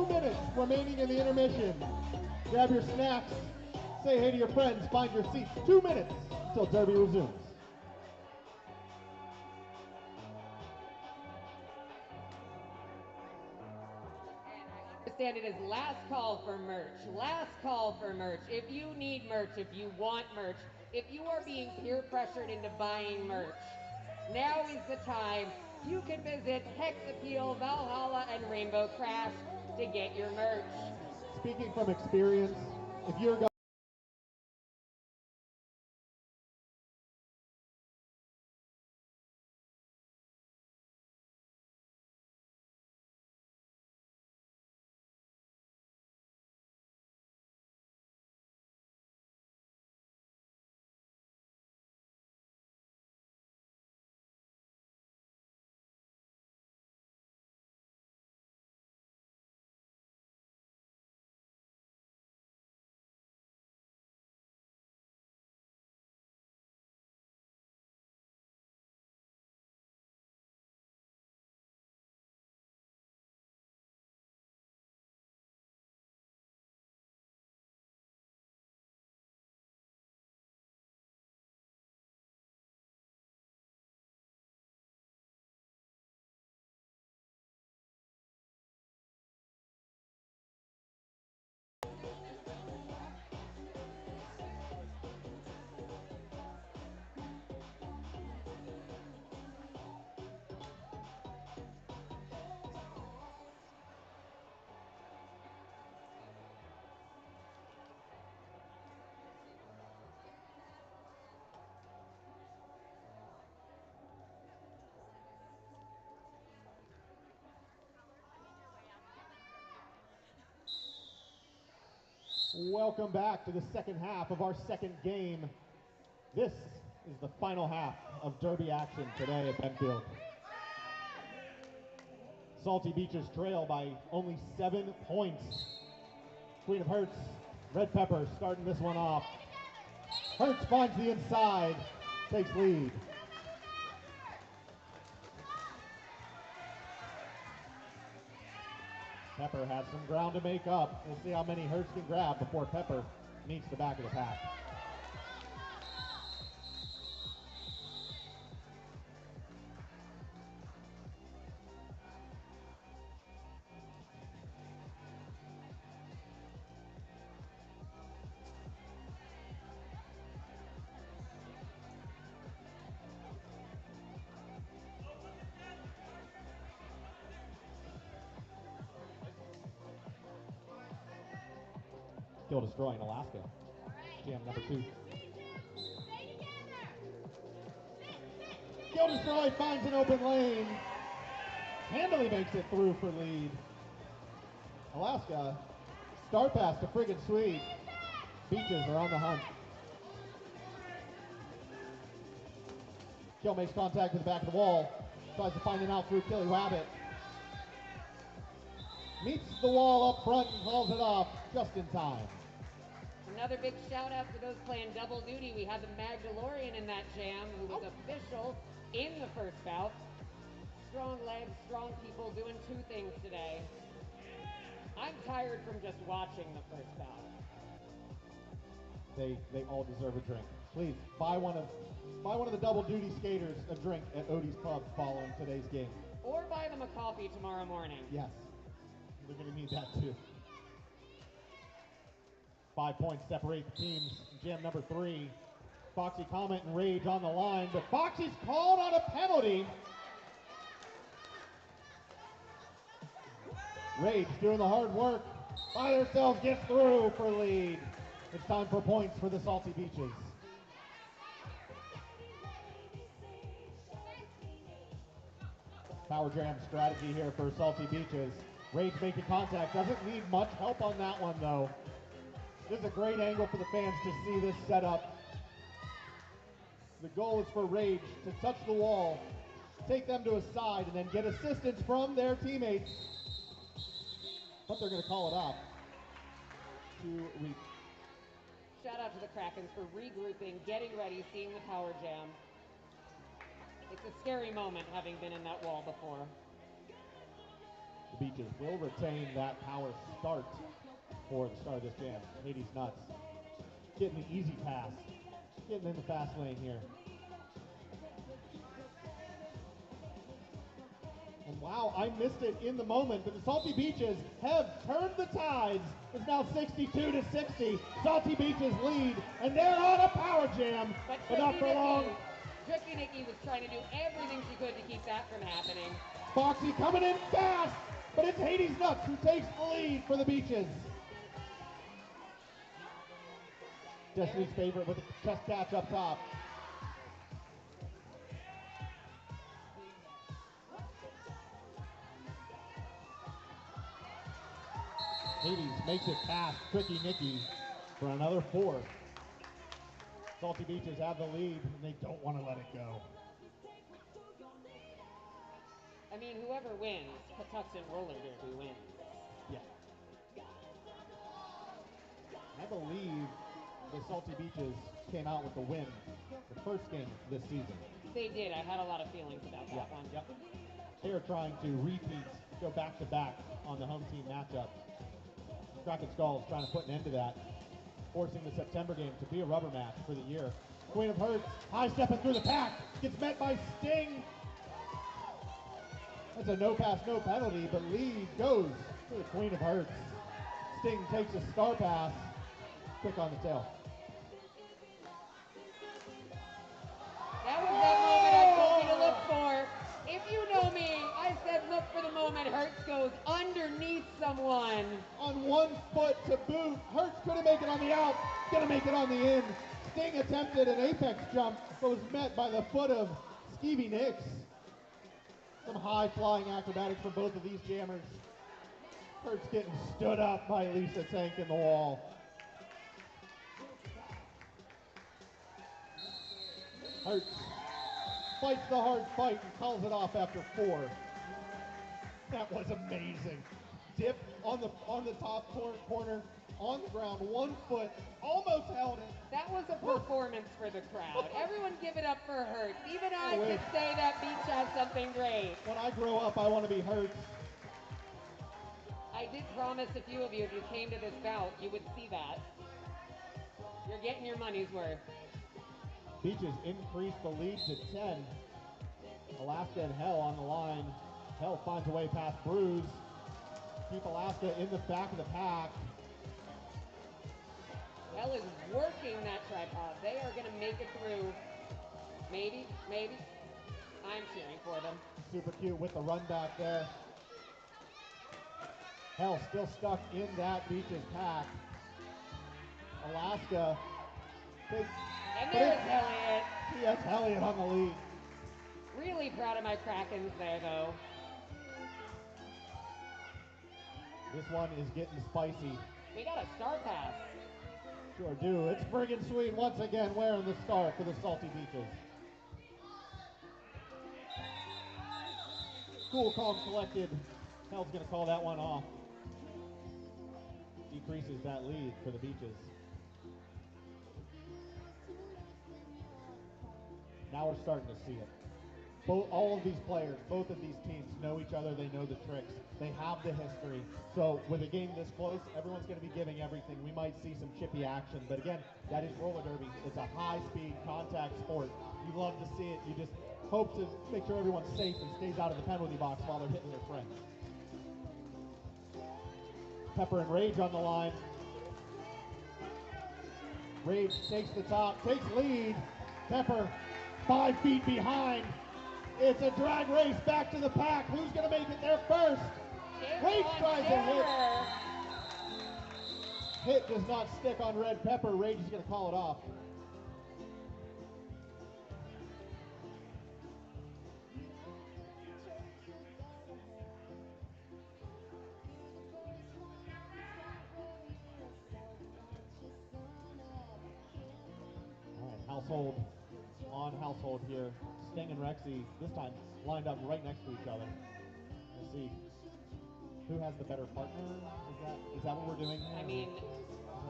minutes remaining in the intermission. Grab your snacks, say hey to your friends, find your seats. 2 minutes until Derby resumes. Understand it is last call for merch. Last call for merch. If you need merch, if you want merch, if you are being peer pressured into buying merch, now is the time. You can visit Hex Appeal, Valhalla, and Rainbow Crash to get your merch. Speaking from experience, if you're Welcome back to the second half of our second game. This is the final half of Derby action today at Benfield. Salty Beaches trail by only 7 points. Queen of Hearts, Red Pepper starting this one off. Hearts finds the inside, takes lead. Pepper has some ground to make up. We'll see how many Hearts can grab before Pepper meets the back of the pack. Still destroying Alaska. GM number 2. Still destroyed, finds an open lane. Handily makes it through for lead. Alaska, start pass to friggin' sweet. Beaches are on the hunt. Kill makes contact with the back of the wall. Tries to find an out through Killy Wabbit. Meets the wall up front and calls it off just in time. Another big shout out to those playing double duty. We had the Magdalorian in that jam who was official in the first bout. Strong legs, strong people doing 2 things today. I'm tired from just watching the first bout. They all deserve a drink. Please buy one of the double duty skaters a drink at Odie's Pub following today's game. Or buy them a coffee tomorrow morning. Yes, they're going to need that too. 5 points separate the teams. Jam number 3. Foxy Comet and Rage on the line, but Foxy's called on a penalty. Rage doing the hard work. By themselves, gets through for lead. It's time for points for the Salty Beaches. Power jam strategy here for Salty Beaches. Rage making contact. Doesn't need much help on that one though. This is a great angle for the fans to see this setup. The goal is for Rage to touch the wall, take them to a side, and then get assistance from their teammates. But they're going to call it off. Shout out to the Krakens for regrouping, getting ready, seeing the power jam. It's a scary moment having been in that wall before. Beaches will retain that power start for the start of this jam. Hades Nuts getting the easy pass, getting in the fast lane here. And wow, I missed it in the moment, but the Salty Beaches have turned the tides. It's now 62-60. Salty Beaches lead, and they're on a power jam, but not for long. Tricky Nikki was trying to do everything she could to keep that from happening. Foxy coming in fast, but it's Hades Nuts who takes the lead for the Beaches. Destiny's favorite with a chest catch up top. Hades makes it past Tricky Nikki for another 4. Salty Beaches have the lead, and they don't want to let it go. I mean, whoever wins, Patuxent roller derby wins. Yeah. I believe the Salty Beaches came out with the win the first game this season. They did. I had a lot of feelings about that one. Yep. They are trying to repeat, go back to back on the home team matchup. Kraken Skulls trying to put an end to that, forcing the September game to be a rubber match for the year. Queen of Hearts, high stepping through the pack, gets met by Sting. That's a no pass, no penalty, but lead goes to the Queen of Hearts. Sting takes a star pass, quick on the tail. That was that moment I told you to look for. If you know me, I said look for the moment Hertz goes underneath someone. On 1 foot to boot. Hertz couldn't make it on the out, gonna make it on the in. Sting attempted an apex jump, but was met by the foot of Skeevy Nicks. Some high flying acrobatics from both of these jammers. Hertz getting stood up by Lisa Tank in the wall. Hertz fights the hard fight and calls it off after 4. That was amazing. Dip on the top corner, on the ground, 1 foot, almost held it. That was a performance for the crowd. Everyone give it up for Hertz. Even I wish. could say that beach has something great. When I grow up, I want to be Hertz. I did promise a few of you if you came to this bout, you would see that. You're getting your money's worth. Beaches increase the lead to 10. Alaska and Hell on the line. Hell finds a way past Bruise. Keep Alaska in the back of the pack. Hell is working that tripod. They are going to make it through. Maybe. I'm cheering for them. Super cute with the run back there. Hell still stuck in that Beaches pack. Alaska. And there's Elliott. He has Elliott on the lead. Really proud of my Krakens there, though. This one is getting spicy. We got a star pass. Sure do. It's friggin' sweet once again wearing the star for the Salty Beaches. Cool, calm, collected. Hell's gonna call that one off. Decreases that lead for the Beaches. Now we're starting to see it. All of these players, both of these teams know each other, they know the tricks, they have the history. So with a game this close, everyone's going to be giving everything. We might see some chippy action, but again, that is roller derby. It's a high-speed contact sport. You love to see it. You just hope to make sure everyone's safe and stays out of the penalty box while they're hitting their friends. Pepper and Rage on the line. Rage takes the top, takes lead. Pepper 5 feet behind. It's a drag race back to the pack. Who's going to make it there first? Rage tries a hit. Hit does not stick on Red Pepper. Rage is going to call it off. All right, household on household here. Sting and Rexy this time lined up right next to each other. We'll see who has the better partner. Is that what we're doing here? I mean,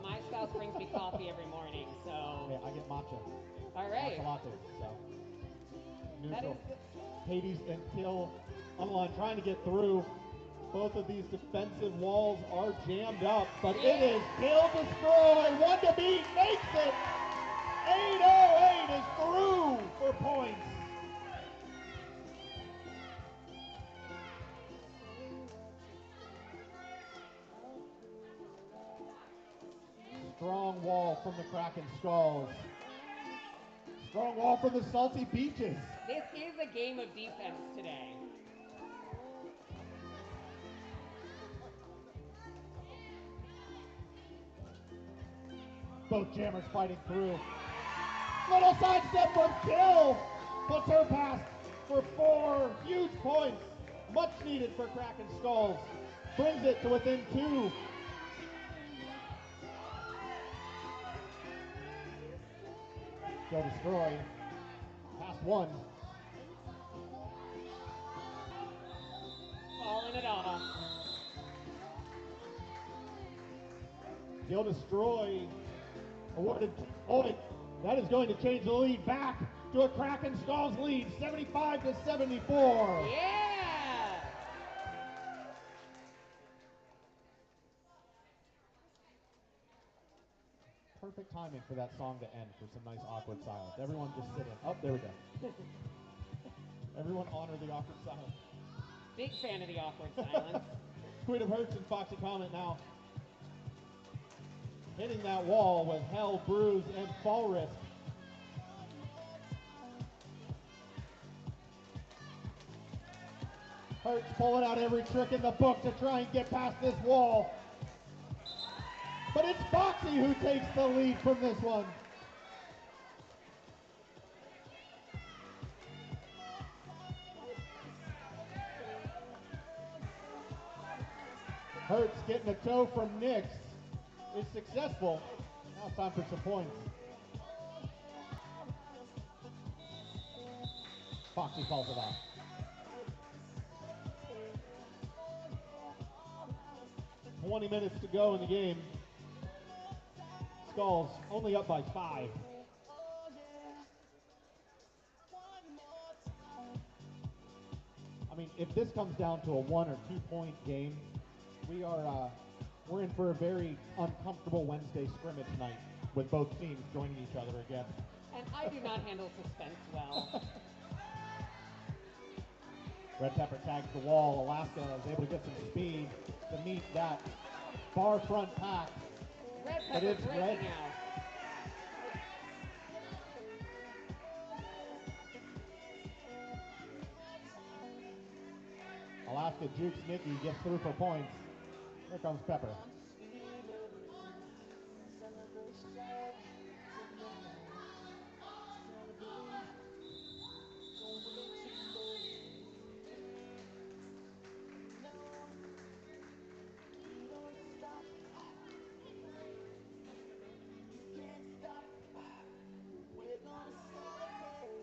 my spouse brings me coffee every morning, so. Okay, I get matcha. All right. Matcha latte. So That neutral. is Hades and Kill on the line trying to get through. Both of these defensive walls are jammed up, but it is kill destroy. One to beat makes it. 808 is through for points. Strong wall from the Kraken Skulls. Strong wall from the Salty Beaches. This is a game of defense today. Both jammers fighting through. Little sidestep from Kill. Puts her past for 4 huge points. Much needed for Kraken Skulls. Brings it to within 2. Kill destroy. Past 1. Falling it off. Kill destroy. Awarded point. That is going to change the lead back to a Kraken Skulls lead, 75 to 74. Yeah! Perfect timing for that song to end for some nice awkward silence. Everyone just sit in. Oh, there we go. Everyone honor the awkward silence. Big fan of the awkward silence. Queen of Hurts and Foxy Comet now hitting that wall with Hell, Bruise, and Fall Risk. Hurts pulling out every trick in the book to try and get past this wall. But it's Foxy who takes the lead from this one. Hurts getting a toe from Nix is successful. Now it's time for some points. Foxy calls it off. "20 minutes to go in the game. Skulls only up by 5. I mean, if this comes down to a 1 or 2 point game, we're in for a very uncomfortable Wednesday scrimmage night with both teams joining each other again. And I do not handle suspense well. Red Pepper tags the wall. Alaska is able to get some speed to meet that far front pack. Red But Pepper it's breaking Red. out. Alaska jukes Nikki, gets through for points. Here comes Pepper.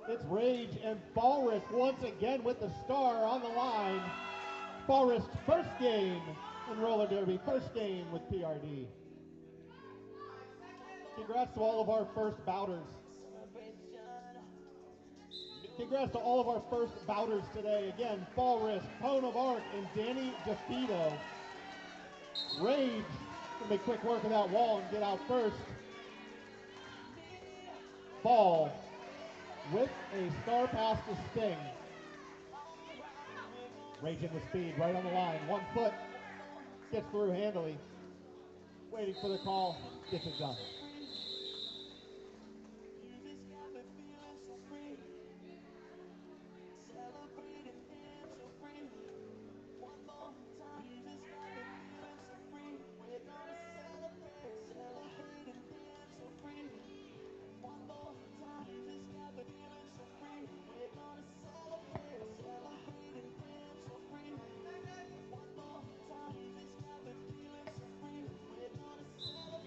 It's Rage and Ballrisk once again with the star on the line. Ballrisk's first game in roller derby, first game with PRD. Congrats to all of our first bouters. Congrats to all of our first bouters today. Again, Ballrisk, Cone of Arc, and Danny DeFito. Rage gonna make quick work of that wall and get out first. Ball with a star pass to Sting. Raging with speed, right on the line. 1 foot, gets through handily. Waiting for the call, gets it done.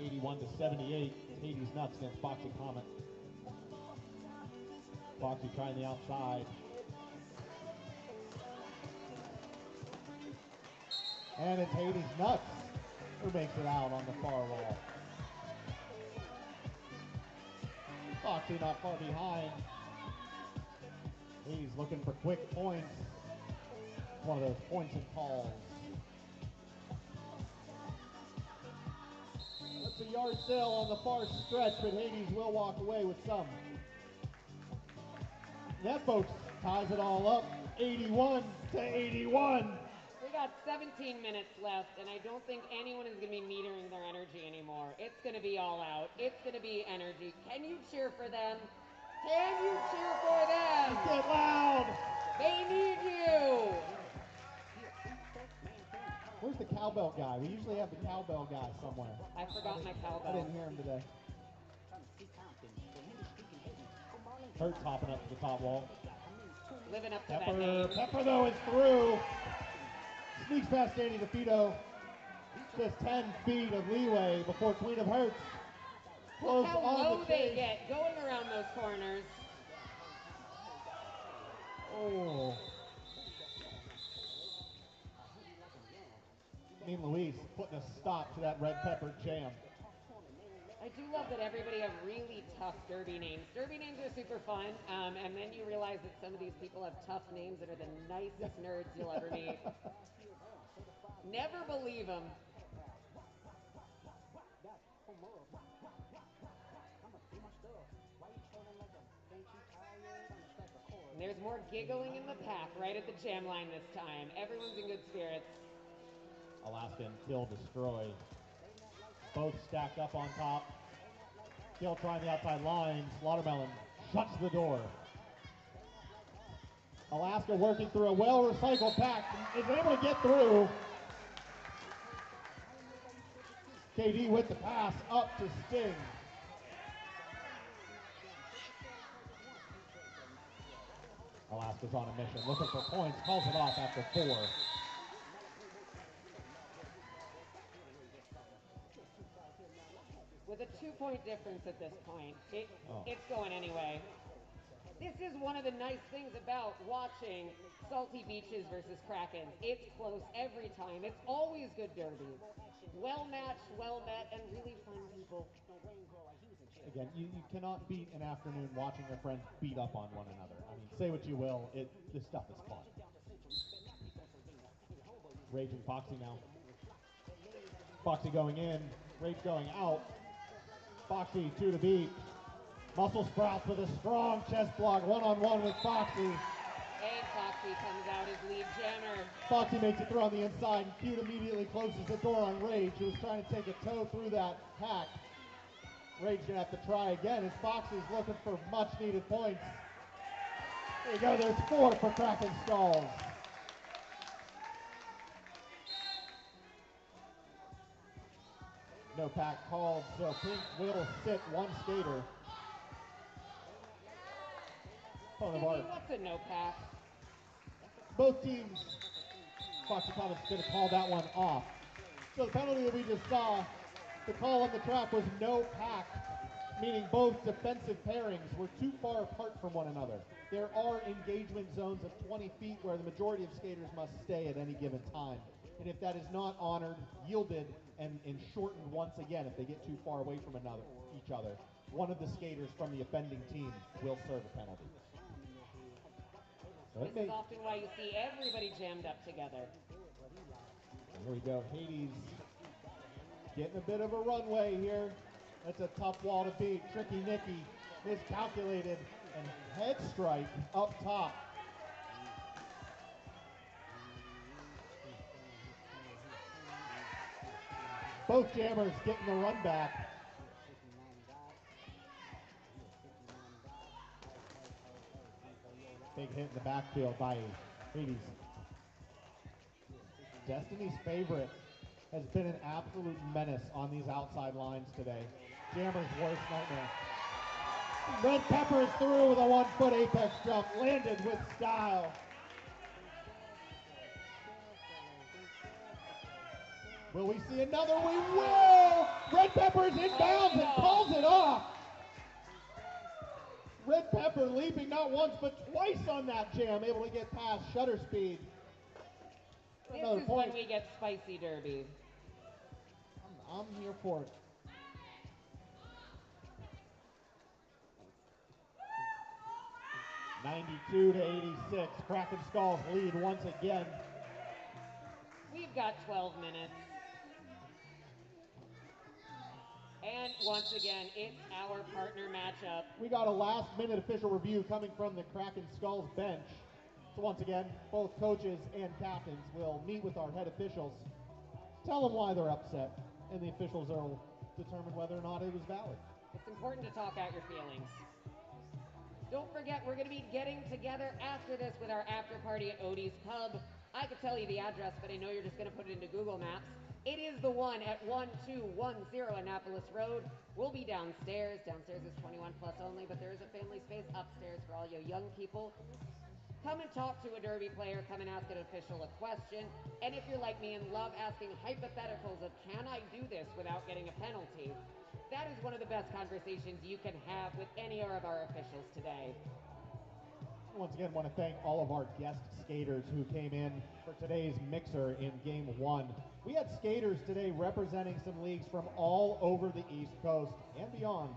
"81 to 78, Hades Nuts against Foxy Comet. Foxy trying the outside. And it's Hades Nuts who makes it out on the far wall. Foxy not far behind. Hades looking for quick points. One of those points and calls. It's a yard sale on the far stretch, but Hades will walk away with some. That, folks, ties it all up, 81-81. We got 17 minutes left, and I don't think anyone is going to be metering their energy anymore. It's going to be all out. It's going to be energy. Can you cheer for them? Can you cheer for them? Get loud! They need you! Where's the cowbell guy? We usually have the cowbell guy somewhere. I forgot my I cowbell. didn't hear him today. Hurts hopping up to the top wall. Living up to that Pepper, name. Pepper though is through. Sneaks past Danny DeFito. Just 10 feet of leeway before Queen of Hearts. Look Close how on low the they chase. get going around those corners. Oh. Mean Louise putting a stop to that red pepper jam. I do love that everybody have really tough derby names. Derby names are super fun, and then you realize that some of these people have tough names that are the nicest nerds you'll ever meet. Never believe them. And there's more giggling in the pack right at the jam line this time. Everyone's in good spirits. Alaska and Kill destroy. Both stacked up on top. Kill trying the outside line. Slaughtermelon shuts the door. Alaska working through a well-recycled pack. Is able to get through. KD with the pass up to Sting. Alaska's on a mission, looking for points, calls it off after 4. With a 2-point difference at this point, it's going anyway. This is one of the nice things about watching Salty Beaches versus Krakens. It's close every time. It's always good derby. Well matched, well met, and really fun people. Again, you cannot beat an afternoon watching your friends beat up on one another. I mean, say what you will, this stuff is fun. Rage and Foxy now. Foxy going in, Rage going out. Foxy 2 to beat. Muscle Sprouts with a strong chest block, one-on-one with Foxy. And Foxy comes out as lead jammer. Foxy makes it through on the inside, and Cute immediately closes the door on Rage, who was trying to take a toe through that pack. Rage gonna have to try again as Foxy's looking for much needed points. There you go, there's 4 for Kraken stalls. No pack called, so Pink will sit one skater. What's a no pack? Both teams, Foxy Thomas is going to call that one off. So the penalty that we just saw, the call on the track was no pack, meaning both defensive pairings were too far apart from one another. There are engagement zones of 20 feet where the majority of skaters must stay at any given time. And if that is not honored, yielded, and shortened once again, if they get too far away from each other, one of the skaters from the offending team will serve a penalty. So This is often why you see everybody jammed up together. Here we go, Hades getting a bit of a runway here. That's a tough wall to beat. Tricky Nicky miscalculated and head strike up top. Both jammers getting the run back. Big hit in the backfield by Hades. Destiny's favorite has been an absolute menace on these outside lines today. Jammer's worst nightmare. Red Pepper is through with a 1-foot apex jump, landed with style. Will we see another? We will! Red Pepper is inbounds and calls it off. Red Pepper leaping not once but twice on that jam, able to get past shutter speed. This is when we get spicy derby. I'm here for it. (92-86). Kraken Skulls lead once again. We've got 12 minutes. And once again, it's our partner matchup. We got a last-minute official review coming from the Kraken Skulls bench. So once again, both coaches and captains will meet with our head officials, tell them why they're upset, and the officials will determine whether or not it was valid. It's important to talk out your feelings. Don't forget, we're going to be getting together after this with our after party at Odie's Pub. I could tell you the address, but I know you're just going to put it into Google Maps. It is the one at 1210 Annapolis Road. We'll be downstairs. Downstairs is 21 plus only, but there is a family space upstairs for all you young people. Come and talk to a Derby player. Come and ask an official a question. And if you're like me and love asking hypotheticals of can I do this without getting a penalty, that is one of the best conversations you can have with any of our officials today. Once again, want to thank all of our guest skaters who came in for today's mixer in Game 1. We had skaters today representing some leagues from all over the East Coast and beyond.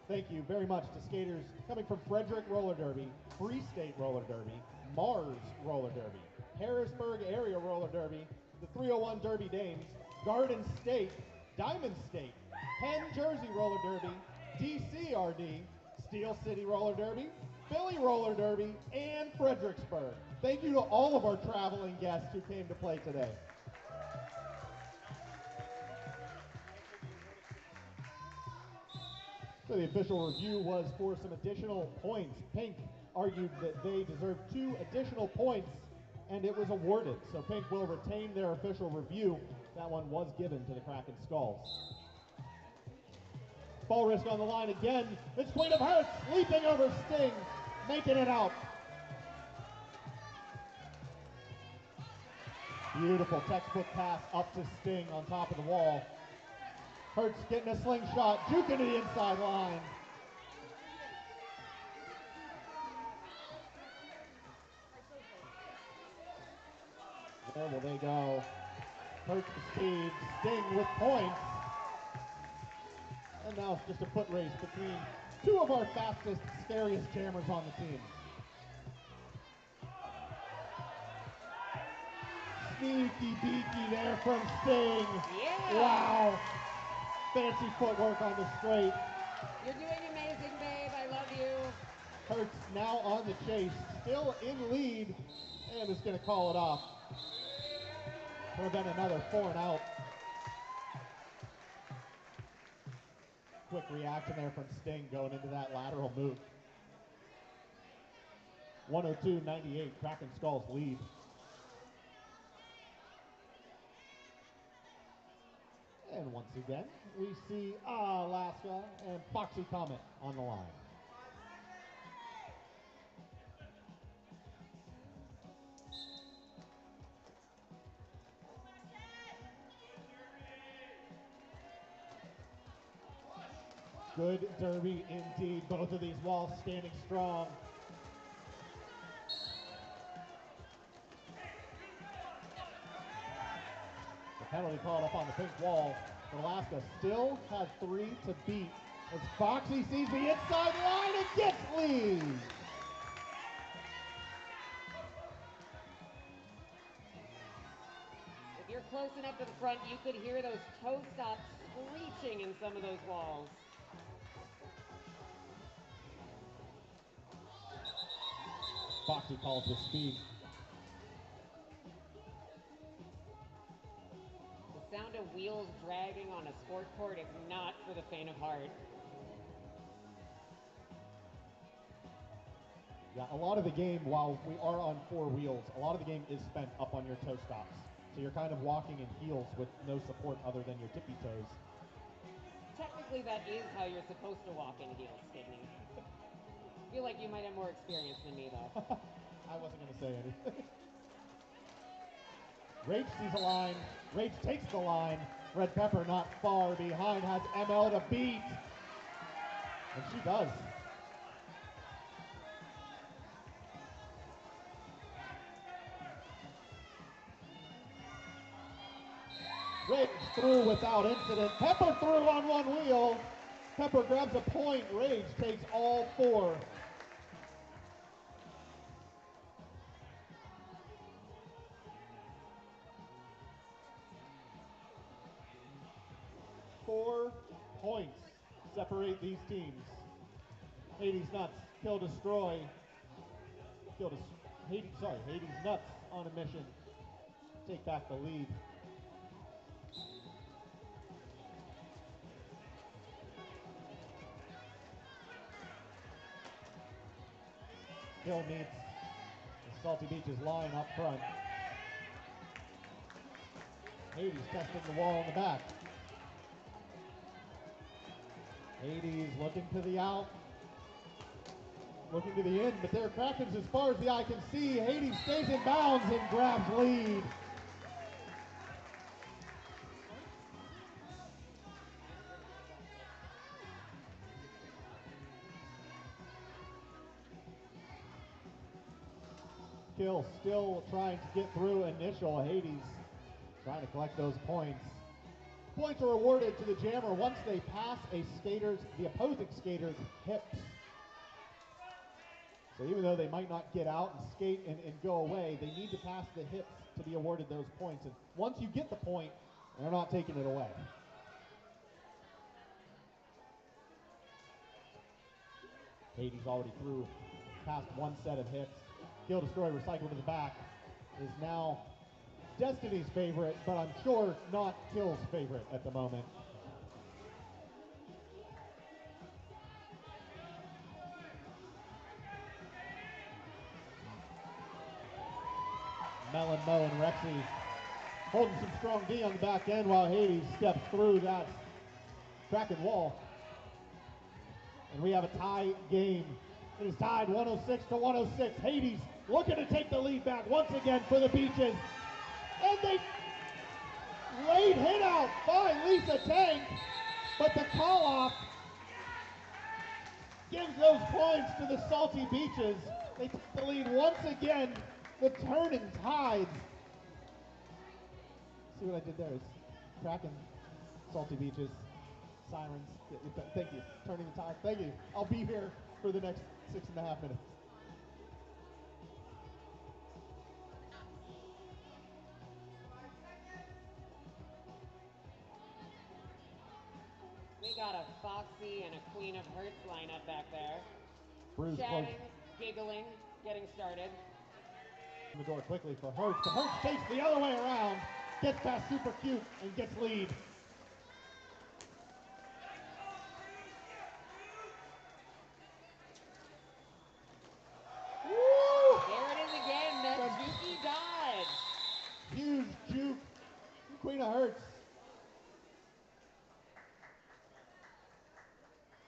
Thank you very much to skaters coming from Frederick Roller Derby, Free State Roller Derby, Mars Roller Derby, Harrisburg Area Roller Derby, the 301 Derby Dames, Garden State, Diamond State, Penn Jersey Roller Derby, DCRD, Steel City Roller Derby, Philly Roller Derby, and Fredericksburg. Thank you to all of our traveling guests who came to play today. So the official review was for some additional points. Pink argued that they deserved 2 additional points, and it was awarded. So Pink will retain their official review. That one was given to the Kraken Skulls. Ball risk on the line again. It's Queen of Hearts leaping over Sting, making it out. Beautiful textbook pass up to Sting on top of the wall. Hertz getting a slingshot, juking to the inside line. Where will they go? Hertz the speed, Sting with points. And now it's just a foot race between 2 of our fastest, scariest jammers on the team. Sneaky beaky there from Sting. Yeah! Wow. Fancy footwork on the straight. You're doing amazing, babe. I love you. Hertz now on the chase, still in lead, and is going to call it off. Prevent another 4 and out. Quick reaction there from Sting going into that lateral move. 102-98, Kraken Skulls lead. And once again, we see Alaska and Foxy Comet on the line. Good derby indeed. Both of these walls standing strong. The penalty called up on the pink wall. But Alaska still has 3 to beat as Foxy sees the inside line and gets lead. If you're close enough to the front, you could hear those toe stops screeching in some of those walls. Foxy calls the speed. The sound of wheels dragging on a sport court is not for the faint of heart. Yeah, a lot of the game, while we are on 4 wheels, a lot of the game is spent up on your toe stops. So you're kind of walking in heels with no support other than your tippy toes. Technically, that is how you're supposed to walk in heels, Sydney. I feel like you might have more experience than me, though. I wasn't going to say anything. Rage sees a line. Rage takes the line. Red Pepper not far behind, has ML to beat. And she does. Rage through without incident. Pepper through on 1 wheel. Pepper grabs a point. Rage takes all 4. points separate these teams. Hades Nuts, Kill Destroy. Hades Nuts on a mission. Take back the lead. Kill meets the Salty Beaches line up front. Hades testing the wall in the back. Hades looking to the out. Looking to the end, but there are Krakens as far as the eye can see. Hades stays in bounds and grabs lead. Kill still trying to get through initial. Hades trying to collect those points. Points are awarded to the jammer once they pass the opposing skater's hips. So even though they might not get out and skate and go away, they need to pass the hips to be awarded those points. And once you get the point, they're not taking it away. Hades already through past one set of hits. Kill Destroy recycled to the back is now Destiny's favorite, but I'm sure not Kill's favorite at the moment. Melon, Mo, and Rexy holding some strong D on the back end while Hades steps through that Kraken wall. And we have a tie game. It is tied 106 to 106. Hades looking to take the lead back once again for the Beaches. And they late hit out by Lisa Tank, but the call off gives those points to the Salty Beaches. They take the lead once again. The turning tides. See what I did there? Is Kraken, Salty Beaches, sirens. Thank you. Turning the tide. Thank you. I'll be here for the next 6.5 minutes. We got a Foxy and a Queen of Hearts lineup back there. Bruce Chatting, close. giggling, getting started. The door quickly for Hertz, but Hertz takes the other way around, gets past Super Cute, and gets lead. Woo! There it is again, that jukey dodge. Huge juke, Queen of Hertz.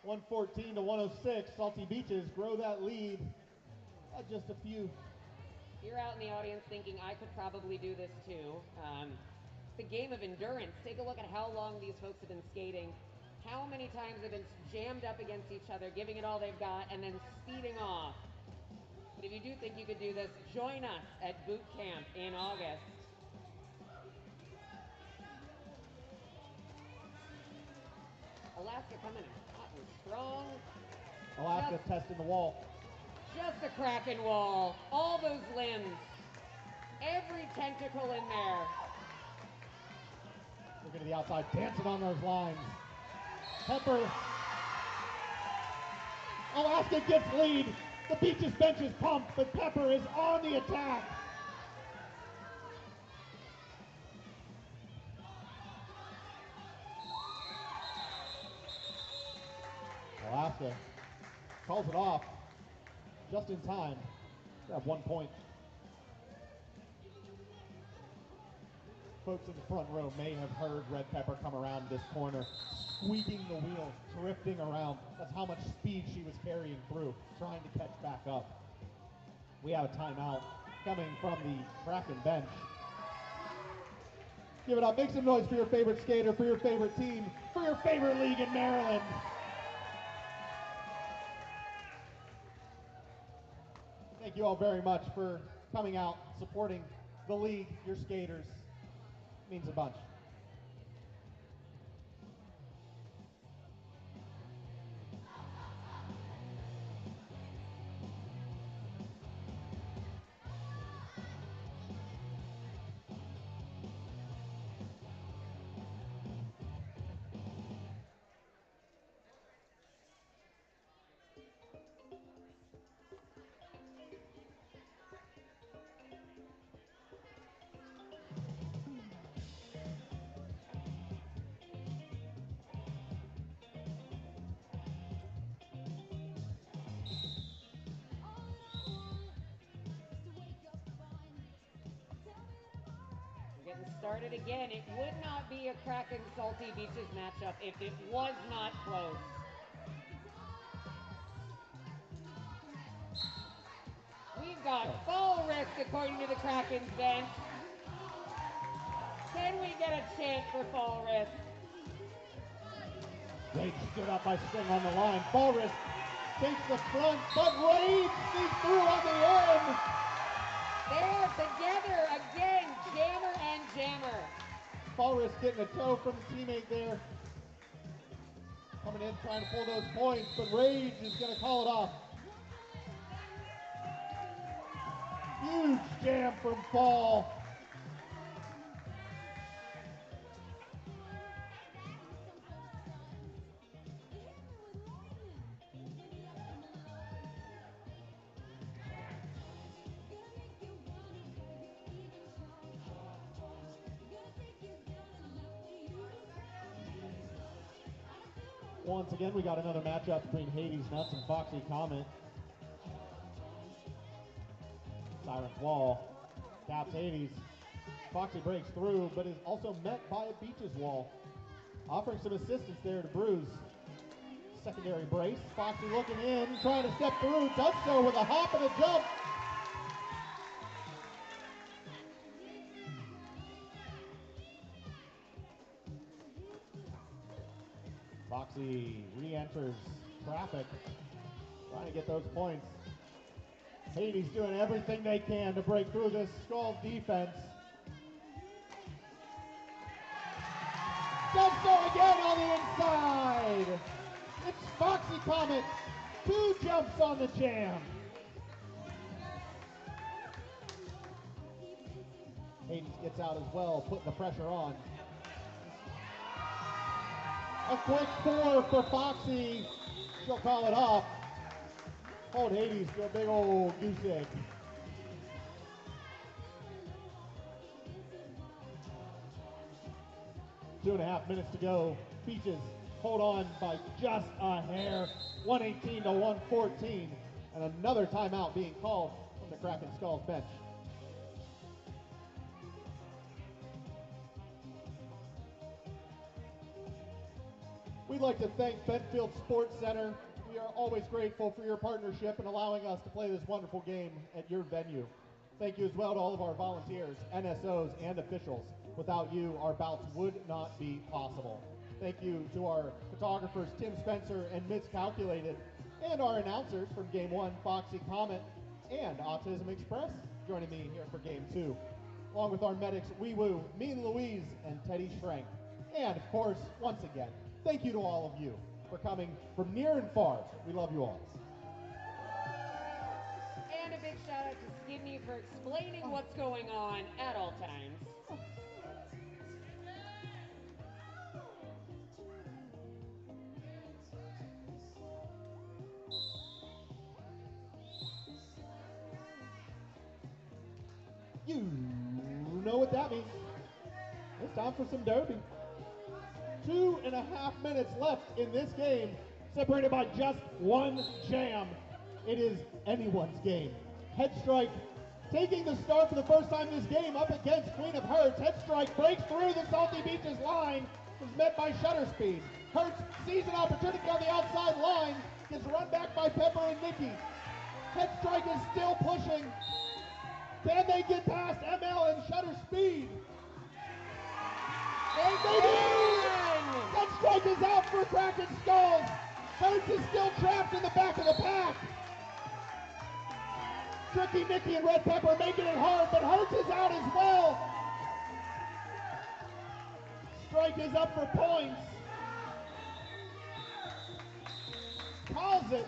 114 to 106, Salty Beaches grow that lead by just a few. You're out in the audience thinking I could probably do this too. It's a game of endurance. Take a look at how long these folks have been skating. How many times they've been jammed up against each other, giving it all they've got, and then speeding off. But if you do think you could do this, join us at boot camp in August. Alaska coming in hot and strong. Alaska testing the wall. Just a Kraken wall. All those limbs. Every tentacle in there. Looking to the outside, dancing on those lines. Pepper. Alaska gets lead. The Beaches bench is pumped, but Pepper is on the attack. Alaska calls it off just in time to have 1 point. Folks in the front row may have heard Red Pepper come around this corner, squeaking the wheel, drifting around. That's how much speed she was carrying through, trying to catch back up. We have a timeout coming from the Kraken bench. Give it up, make some noise for your favorite skater, for your favorite team, for your favorite league in Maryland. Thank you all very much for coming out, supporting the league, your skaters. It means a bunch. Started again. It would not be a Kraken Salty Beaches matchup if it was not close. We've got fall risk according to the Kraken's bench. Can we get a chant for fall risk? Rage stood up by Sting on the line. Ballrist takes the front, but Rage sneaks through on the end. They are together again, Jammer and Jammer. Ballrist getting a toe from the teammate there. Coming in trying to pull those points, but Rage is going to call it off. Huge jam from Fall. Once again, we got another matchup between Hades Nuts and Foxy Comet. Siren's Wall taps Hades. Foxy breaks through, but is also met by a Beaches Wall. Offering some assistance there to Bruise. Secondary brace. Foxy looking in, trying to step through. Does so with a hop and a jump. Foxy re-enters traffic, trying to get those points. Hades doing everything they can to break through this Skull defense. Does so again on the inside. It's Foxy Comet. 2 jumps on the jam. Hades gets out as well, putting the pressure on. A quick 4 for Foxy. She'll call it off. Hold Hades to a big old goose egg. Two and a half minutes to go. Beaches hold on by just a hair. 118 to 114. And another timeout being called from the Kraken Skulls bench. We'd like to thank Benfield Sportscenter. We are always grateful for your partnership in allowing us to play this wonderful game at your venue. Thank you as well to all of our volunteers, NSOs, and officials. Without you, our bouts would not be possible. Thank you to our photographers, Tim Spencer and Miscalculated, and our announcers from Game 1, Foxy Comet, and Autism Express, joining me here for Game 2. Along with our medics, Wee Woo, Mean Louise, and Teddy Schrank. And of course, once again, thank you to all of you for coming from near and far. We love you all. And a big shout out to Skinny for explaining what's going on at all times. You know what that means. It's time for some derby. 2.5 minutes left in this game, separated by just 1 jam. It is anyone's game. Headstrike taking the start for the first time this game up against Queen of Hearts. Headstrike breaks through the Salty Beaches line, is met by Shutter Speed. Hearts sees an opportunity on the outside line, gets run back by Pepper and Nikki. Headstrike is still pushing. Can they get past ML and Shutter Speed? They do! Headstrike is out for Kraken Skulls. Hearts is still trapped in the back of the pack. Tricky Nikki and Red Pepper making it hard, but Hearts is out as well. Strike is up for points. Calls it.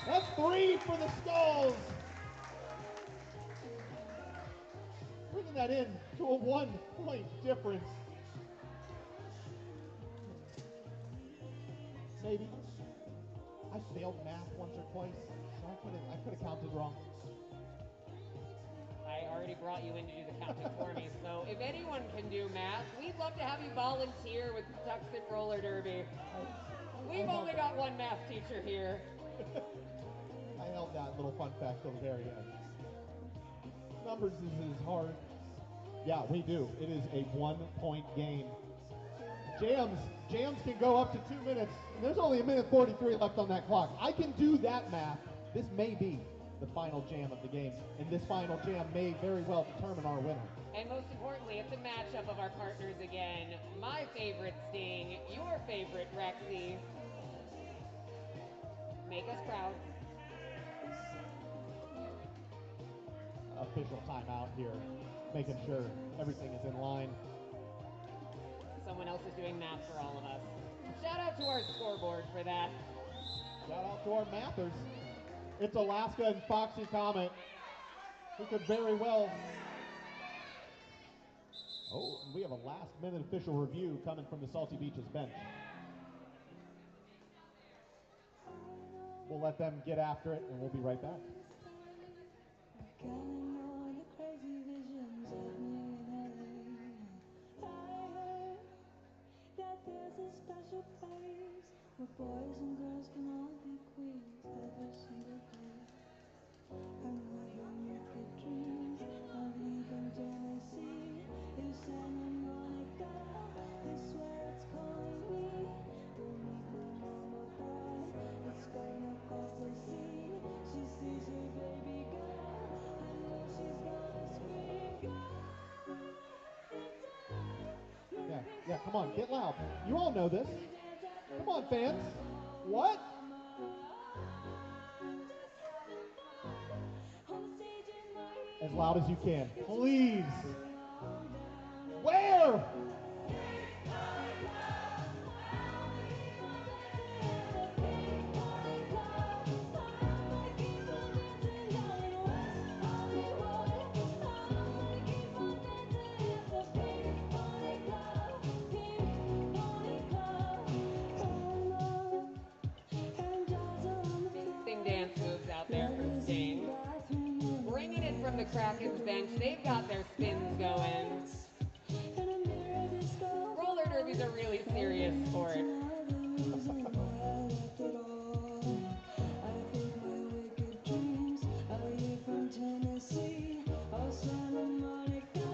That's 3 for the Skulls. Bringing that in to a 1-point difference. Maybe. I failed math once or twice, so I could have counted wrong. I already brought you in to do the counting for me, so if anyone can do math, we'd love to have you volunteer with Patuxent Roller Derby. We've only got one math teacher here. I held that little fun fact till the very end. Numbers is hard. Yeah, we do. It is a 1-point game. Jams can go up to 2 minutes, and there's only 1:43 left on that clock. I can do that math. This may be the final jam of the game, and this final jam may very well determine our winner. And most importantly, it's a matchup of our partners again. My favorite Sting, your favorite Rexy. Make us proud. Official timeout here, making sure everything is in line. Someone else is doing math for all of us. Shout out to our scoreboard for that. Shout out to our mathers. It's Alaska and Foxy Comet, who could very well. Oh, and we have a last-minute official review coming from the Salty Beaches bench. We'll let them get after it, and we'll be right back. Counting all the crazy visions of me in LA. I heard that there's a special place where boys and girls can all be queens every single day. I'm having wicked dreams of leaving Tennessee. If Santa Monica, they swear it's calling me. We'll meet my mama, but it's gonna cause a scene. She sees her baby girl, I know she's gonna scream. Yeah, come on, get loud. You all know this. Come on, fans. What? As loud as you can, please. Where? Interesting dance moves out there from Sting. Bringing it from the Krakens bench, they've got their spins going. Roller derby's a really serious sport. Tennessee, oh Santa Monica,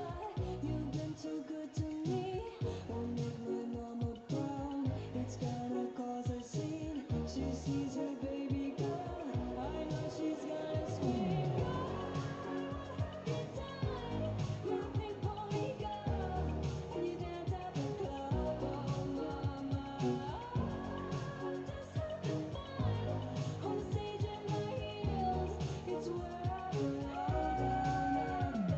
you've been too good to me. Won't make my mama proud. It's gonna cause a scene. She sees her baby girl. I know she's gonna scream. Good time, my pink pony girl. And you dance at the club, oh mama. Just having fun on the stage in my heels. It's where I belong down at the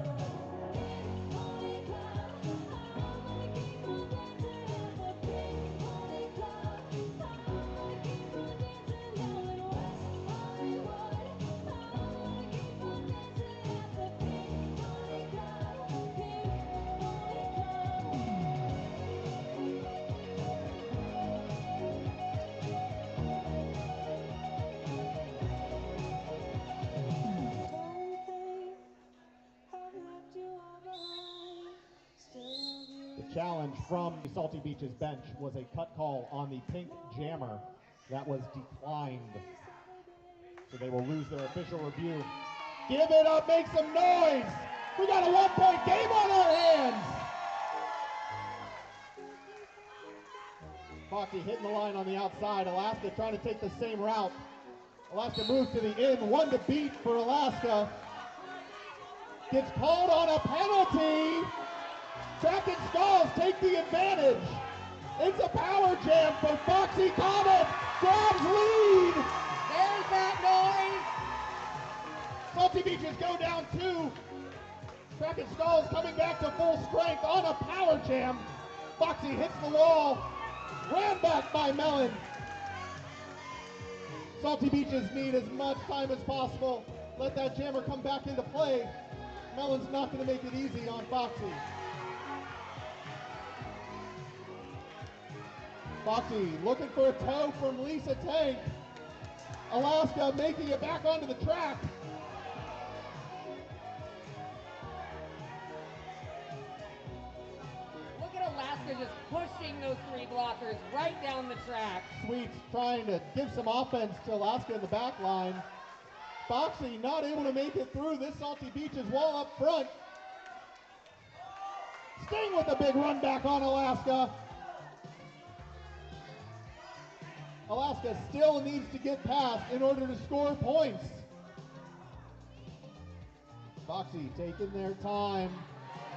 Pink Pony Club. I'm gonna keep on dancing at the Pink Pony Club. I'm gonna keep on dancing down in West Hollywood. I'm gonna keep on dancing at the Pink Pony Club. Pink Pony Don't think I've left you all behind. Still The challenge from the Salty Beaches bench was a cut call on the pink jammer. That was declined. So they will lose their official review. Give it up, make some noise! We got a 1-point game on our hands! Foxy hitting the line on the outside. Alaska trying to take the same route. Alaska moves to the end, 1 to beat for Alaska. Gets called on a penalty. Kraken Skulls take the advantage. It's a power jam for Foxy Comet. Grabs lead. There's that noise. Salty Beaches go down 2. Kraken Skulls coming back to full strength on a power jam. Foxy hits the wall. Ran back by Melon. Salty Beaches need as much time as possible. Let that jammer come back into play. Melon's not going to make it easy on Foxy. Foxy looking for a toe from Lisa Tank. Alaska making it back onto the track. Look at Alaska just pushing those 3 blockers right down the track. Sweets trying to give some offense to Alaska in the back line. Foxy not able to make it through this Salty Beaches wall up front. Sting with a big run back on Alaska. Alaska still needs to get past in order to score points. Foxy taking their time.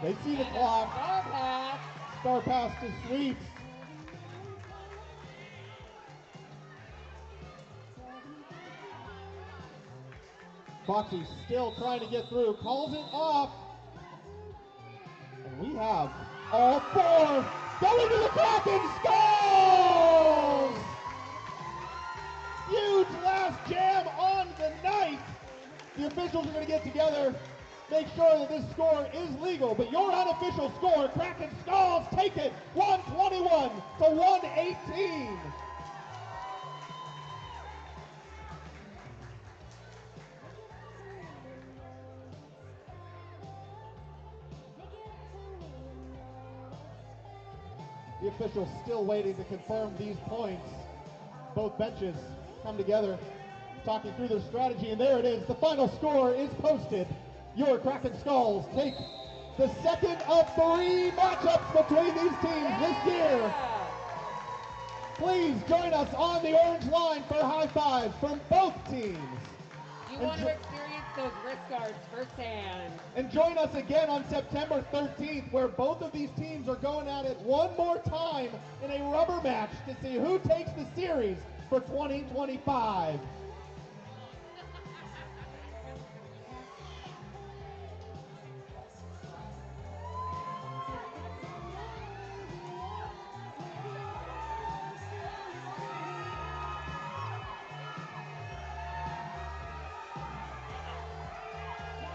They see the clock. Star pass. Star pass to Sweets. Foxy still trying to get through, calls it off. And we have all four going to the Kraken, scores! Huge last jam on the night. The officials are going to get together, make sure that this score is legal, but your unofficial score, Kraken Skulls take it 121 to 118. The officials still waiting to confirm these points. Both benches come together, talking through their strategy, and there it is. The final score is posted. Your Kraken Skulls take the second of 3 matchups between these teams this year. Please join us on the orange line for high fives from both teams. You want to experience those wrist guards firsthand. And join us again on September 13th, where both of these teams are going at it one more time in a rubber match to see who takes the series for 2025.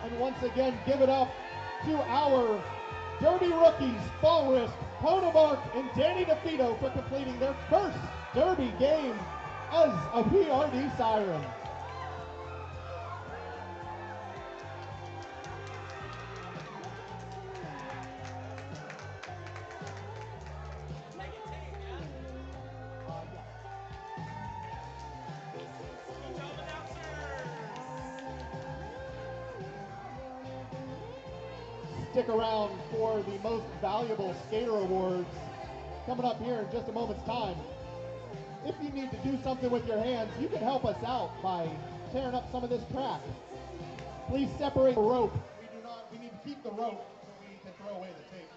And once again, give it up to our Derby rookies, Fall Risk, Ponemark, and Danny DeFito for completing their first Derby game as a PRD Siren. Stick around for the most valuable skater awards coming up here in just a moment's time. If you need to do something with your hands, you can help us out by tearing up some of this track. Please separate the rope. We need to keep the rope so we can throw away the tape.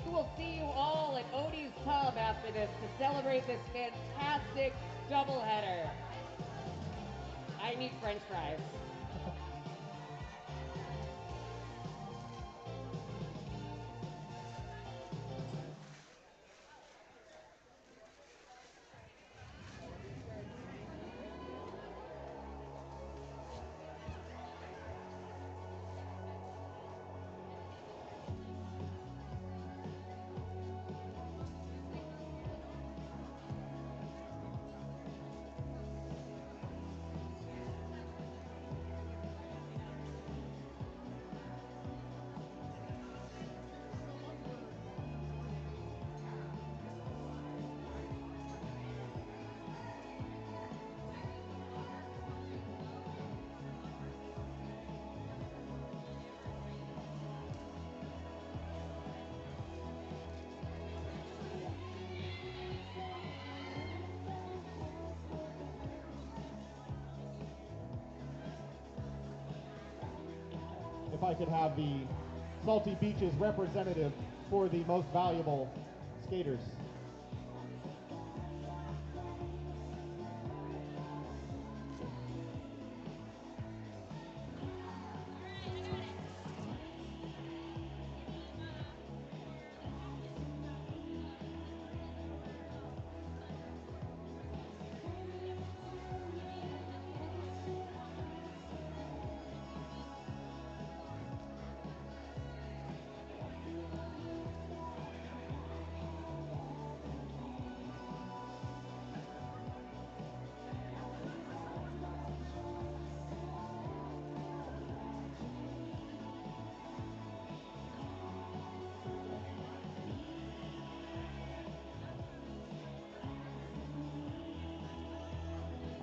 We will see you all at Odie's Pub after this to celebrate this fantastic doubleheader. I need French fries. If I could have the Salty Beaches representative for the most valuable skaters.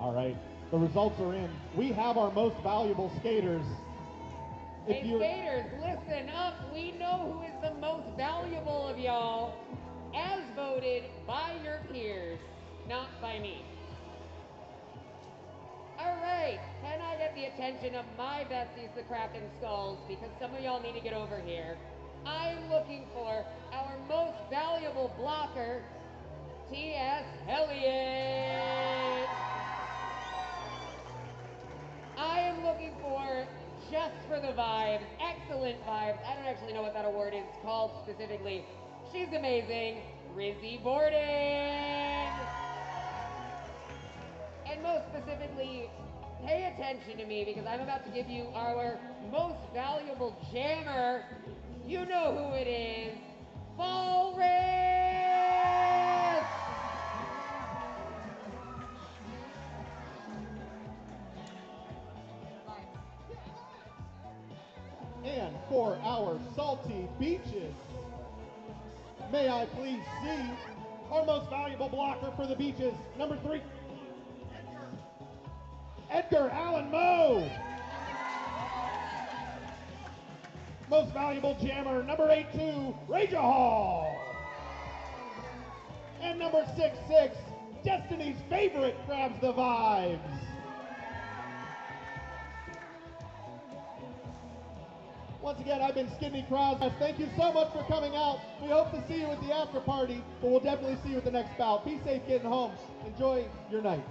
All right, the results are in. We have our most valuable skaters. If Hey, you skaters, listen up. We know who is the most valuable of y'all, as voted by your peers, not by me. All right, can I get the attention of my besties, the Kraken Skulls, because some of y'all need to get over here. I am looking for our most valuable blocker, T.S. Elliott. I am looking for, just for the vibes, excellent vibes. I don't actually know what that award is called specifically. She's amazing, Rizzy Borden. And most specifically, pay attention to me because I'm about to give you our most valuable jammer. You know who it is, Walrus! and for our salty beaches, may I please see our most valuable blocker for the beaches, number 3, Edgar Allan Moe. Most valuable jammer, number 82, Raja Hall. And number 66, Destiny's favorite, grabs the vibes. Once again, I've been Skidney Krause. Thank you so much for coming out. We hope to see you at the after party, but we'll definitely see you at the next bout. Be safe getting home. Enjoy your night.